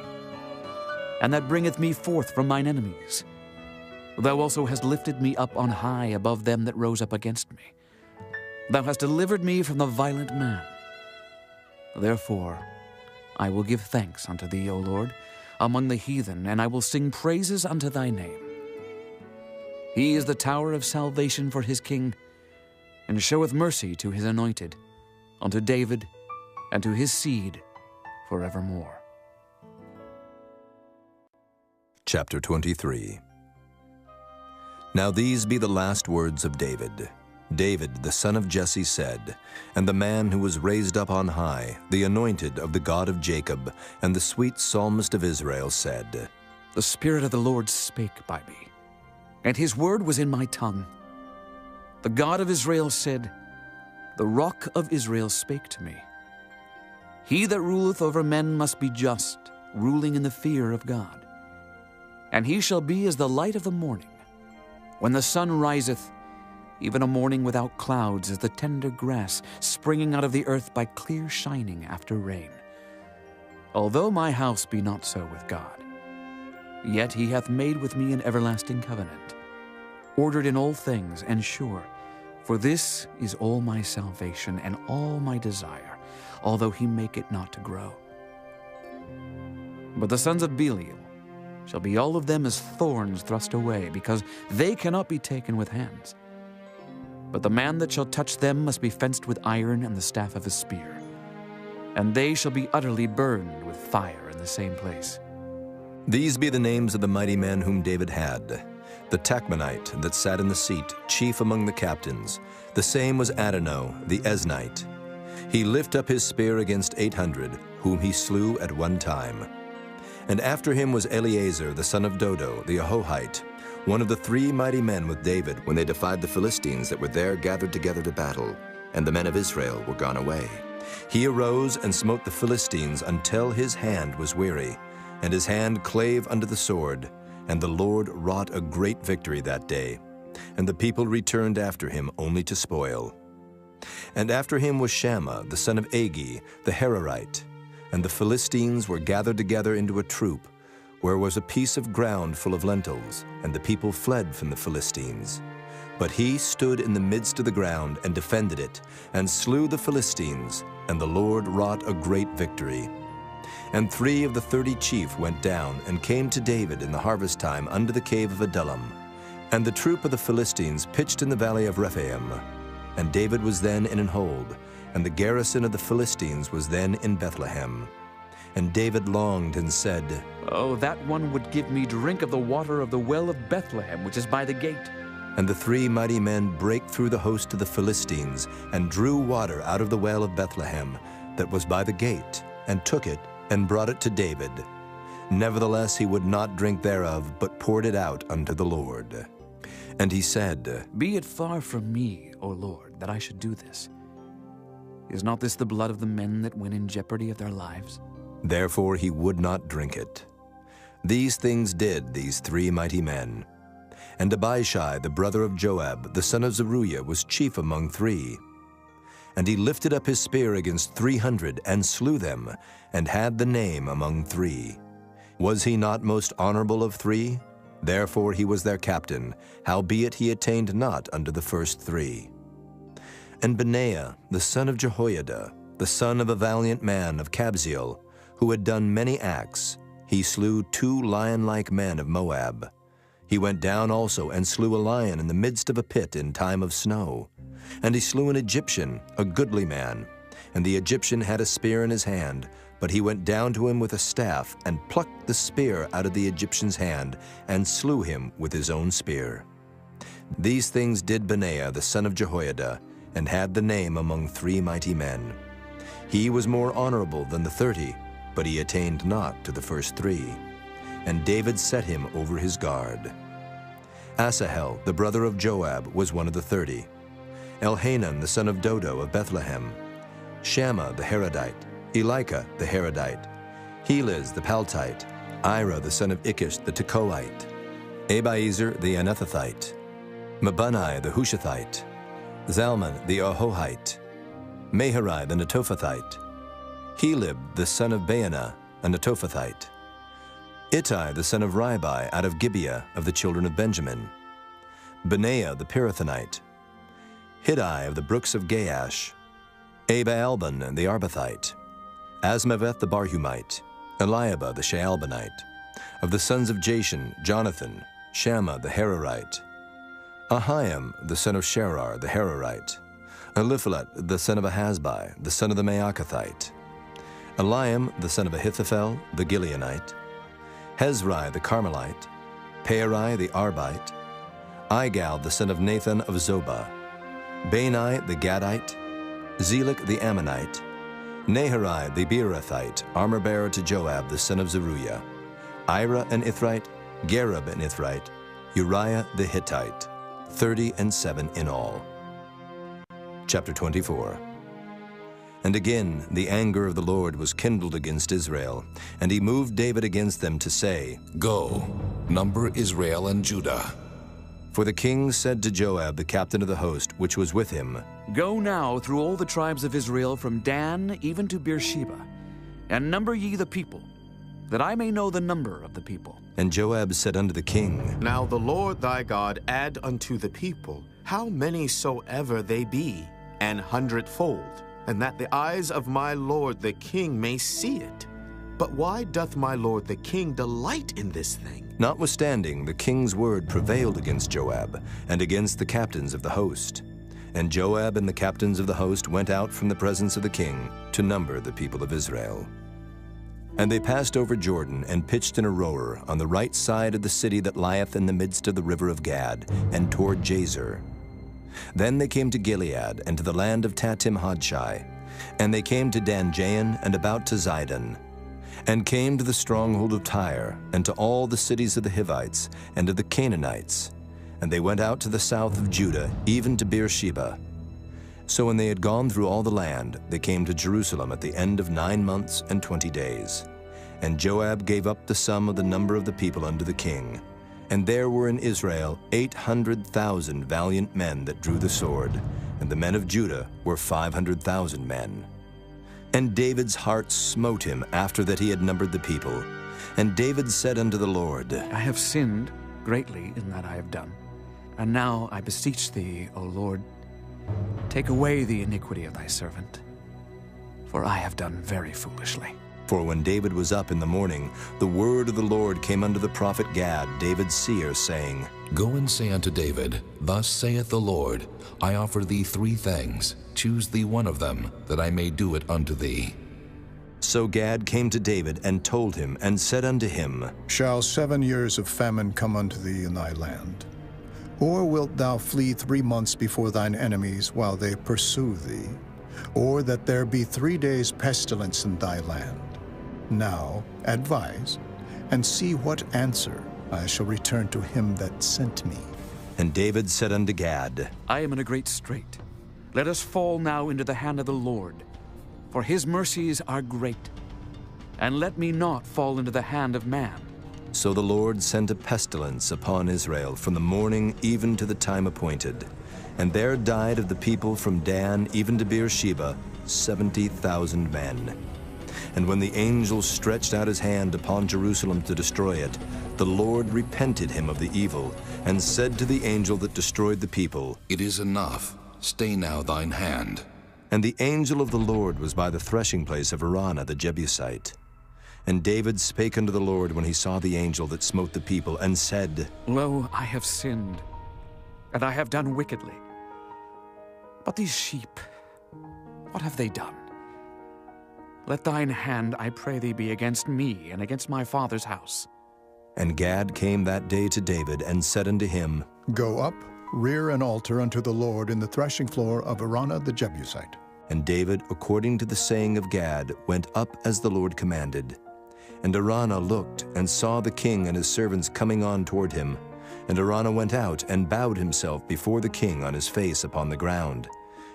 and that bringeth me forth from mine enemies. Thou also hast lifted me up on high above them that rose up against me. Thou hast delivered me from the violent man. Therefore I will give thanks unto thee, O Lord, among the heathen, and I will sing praises unto thy name. He is the tower of salvation for his king, and showeth mercy to his anointed, unto David, and to his seed forevermore. Chapter 23. Now these be the last words of David. David, the son of Jesse, said, and the man who was raised up on high, the anointed of the God of Jacob, and the sweet psalmist of Israel, said, The Spirit of the Lord spake by me, and his word was in my tongue. The God of Israel said, The rock of Israel spake to me. He that ruleth over men must be just, ruling in the fear of God. And he shall be as the light of the morning, when the sun riseth, even a morning without clouds, as the tender grass springing out of the earth by clear shining after rain. Although my house be not so with God, yet he hath made with me an everlasting covenant, ordered in all things and sure. For this is all my salvation and all my desire, although he make it not to grow. But the sons of Belial shall be all of them as thorns thrust away, because they cannot be taken with hands. But the man that shall touch them must be fenced with iron and the staff of a spear, and they shall be utterly burned with fire in the same place. These be the names of the mighty men whom David had. The Tachmonite that sat in the seat, chief among the captains. The same was Adonai, the Eznite. He lift up his spear against 800, whom he slew at one time. And after him was Eleazar, the son of Dodo, the Ahohite, one of the 3 mighty men with David, when they defied the Philistines that were there gathered together to battle, and the men of Israel were gone away. He arose and smote the Philistines until his hand was weary, and his hand clave unto the sword, and the Lord wrought a great victory that day. And the people returned after him only to spoil. And after him was Shammah, the son of Agi, the Hararite. And the Philistines were gathered together into a troop, where was a piece of ground full of lentils, and the people fled from the Philistines. But he stood in the midst of the ground and defended it, and slew the Philistines, and the Lord wrought a great victory. And 3 of the 30 chief went down, and came to David in the harvest time unto the cave of Adullam. And the troop of the Philistines pitched in the valley of Rephaim. And David was then in an hold, and the garrison of the Philistines was then in Bethlehem. And David longed and said, Oh, that one would give me drink of the water of the well of Bethlehem, which is by the gate. And the 3 mighty men brake through the host of the Philistines, and drew water out of the well of Bethlehem, that was by the gate, and took it, and brought it to David. Nevertheless he would not drink thereof, but poured it out unto the Lord. And he said, Be it far from me, O Lord, that I should do this. Is not this the blood of the men that went in jeopardy of their lives? Therefore he would not drink it. These things did these 3 mighty men. And Abishai, the brother of Joab, the son of Zeruiah, was chief among 3. And he lifted up his spear against 300, and slew them, and had the name among 3. Was he not most honorable of 3? Therefore he was their captain, howbeit he attained not unto the first 3. And Benaiah, the son of Jehoiada, the son of a valiant man of Kabzeel, who had done many acts, he slew 2 lion-like men of Moab. He went down also and slew a lion in the midst of a pit in time of snow. And he slew an Egyptian, a goodly man. And the Egyptian had a spear in his hand, But he went down to him with a staff and plucked the spear out of the Egyptian's hand and slew him with his own spear. These things did Benaiah the son of Jehoiada, and had the name among 3 mighty men. He was more honorable than the 30, but he attained not to the first 3. And David set him over his guard. Asahel, the brother of Joab, was one of the 30. Elhanan, the son of Dodo of Bethlehem. Shammah the Harodite. Elika the Harodite. Heliz the Paltite. Ira the son of Ikish the Tekoite. Abiezer the Anethathite. Mabunai the Hushathite. Zalman the Ahohite. Maharai the Netophathite. Helib the son of Baanah, a Netophathite. Ittai the son of Ribai out of Gibeah of the children of Benjamin. Benaiah the Pirathonite. Hiddai of the brooks of Gaash. Abaalban the Arbathite. Asmaveth the Barhumite. Eliabah the Shaalbanite. Of the sons of Jashan, Jonathan, Shammah the Hararite. Ahiam the son of Sherar the Hararite. Eliphalet the son of Ahasbai, the son of the Maacathite. Eliam the son of Ahithophel the Gileonite. Hezrai the Carmelite. Pearai the Arbite. Igal the son of Nathan of Zobah. Bani the Gadite. Zelek the Ammonite. Naharai the Beerothite, armor-bearer to Joab the son of Zeruiah. Ira an Ithrite, Gareb an Ithrite, Uriah the Hittite, 37 in all. Chapter 24. And again the anger of the Lord was kindled against Israel, and he moved David against them to say, Go, number Israel and Judah. For the king said to Joab, the captain of the host, which was with him, Go now through all the tribes of Israel from Dan even to Beersheba, and number ye the people, that I may know the number of the people. And Joab said unto the king, Now the Lord thy God add unto the people how many soever they be, 100-fold, and that the eyes of my lord the king may see it. But why doth my lord the king delight in this thing? Notwithstanding, the king's word prevailed against Joab, and against the captains of the host. And Joab and the captains of the host went out from the presence of the king to number the people of Israel. And they passed over Jordan, and pitched in Aroer on the right side of the city that lieth in the midst of the river of Gad, and toward Jazer. Then they came to Gilead, and to the land of Tatim-Hodshai. And they came to Dan-Jain, and about to Zidon, and came to the stronghold of Tyre, and to all the cities of the Hivites, and of the Canaanites. And they went out to the south of Judah, even to Beersheba. So when they had gone through all the land, they came to Jerusalem at the end of 9 months and 20 days. And Joab gave up the sum of the number of the people unto the king. And there were in Israel 800,000 valiant men that drew the sword, and the men of Judah were 500,000 men. And David's heart smote him after that he had numbered the people. And David said unto the Lord, I have sinned greatly in that I have done. And now I beseech thee, O Lord, take away the iniquity of thy servant, for I have done very foolishly. For when David was up in the morning, the word of the Lord came unto the prophet Gad, David's seer, saying, Go and say unto David, Thus saith the Lord, I offer thee 3 things. Choose thee one of them, that I may do it unto thee. So Gad came to David and told him, and said unto him, Shall 7 years of famine come unto thee in thy land? Or wilt thou flee 3 months before thine enemies while they pursue thee? Or that there be 3 days pestilence in thy land? Now advise, and see what answer I shall return to him that sent me. And David said unto Gad, I am in a great strait. Let us fall now into the hand of the Lord, for his mercies are great. And let me not fall into the hand of man. So the Lord sent a pestilence upon Israel from the morning even to the time appointed. And there died of the people from Dan even to Beersheba 70,000 men. And when the angel stretched out his hand upon Jerusalem to destroy it, the Lord repented him of the evil, and said to the angel that destroyed the people, It is enough. Stay now thine hand. And the angel of the Lord was by the threshing place of Araunah the Jebusite. And David spake unto the Lord when he saw the angel that smote the people, and said, Lo, I have sinned, and I have done wickedly. But these sheep, what have they done? Let thine hand, I pray thee, be against me and against my father's house. And Gad came that day to David and said unto him, Go up, rear an altar unto the Lord in the threshing floor of Araunah the Jebusite. And David, according to the saying of Gad, went up as the Lord commanded. And Araunah looked and saw the king and his servants coming on toward him. And Araunah went out and bowed himself before the king on his face upon the ground.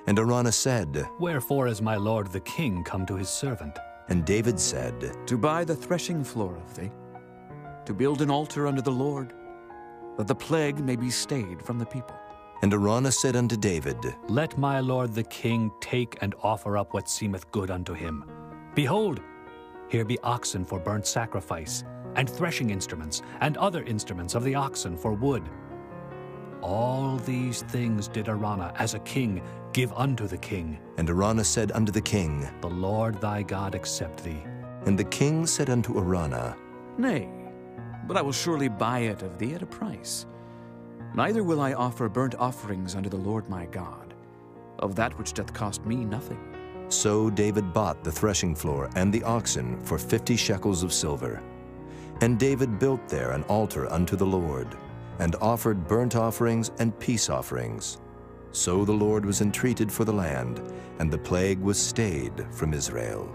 And Araunah said, Wherefore is my lord the king come to his servant? And David said, To buy the threshing floor of thee, to build an altar unto the Lord, that the plague may be stayed from the people. And Araunah said unto David, Let my lord the king take and offer up what seemeth good unto him. Behold, here be oxen for burnt sacrifice, and threshing instruments, and other instruments of the oxen for wood. All these things did Araunah, as a king, give unto the king. And Araunah said unto the king, The Lord thy God accept thee. And the king said unto Araunah, Nay, but I will surely buy it of thee at a price. Neither will I offer burnt offerings unto the Lord my God, of that which doth cost me nothing. So David bought the threshing floor and the oxen for 50 shekels of silver. And David built there an altar unto the Lord, and offered burnt offerings and peace offerings. So the Lord was entreated for the land, and the plague was stayed from Israel.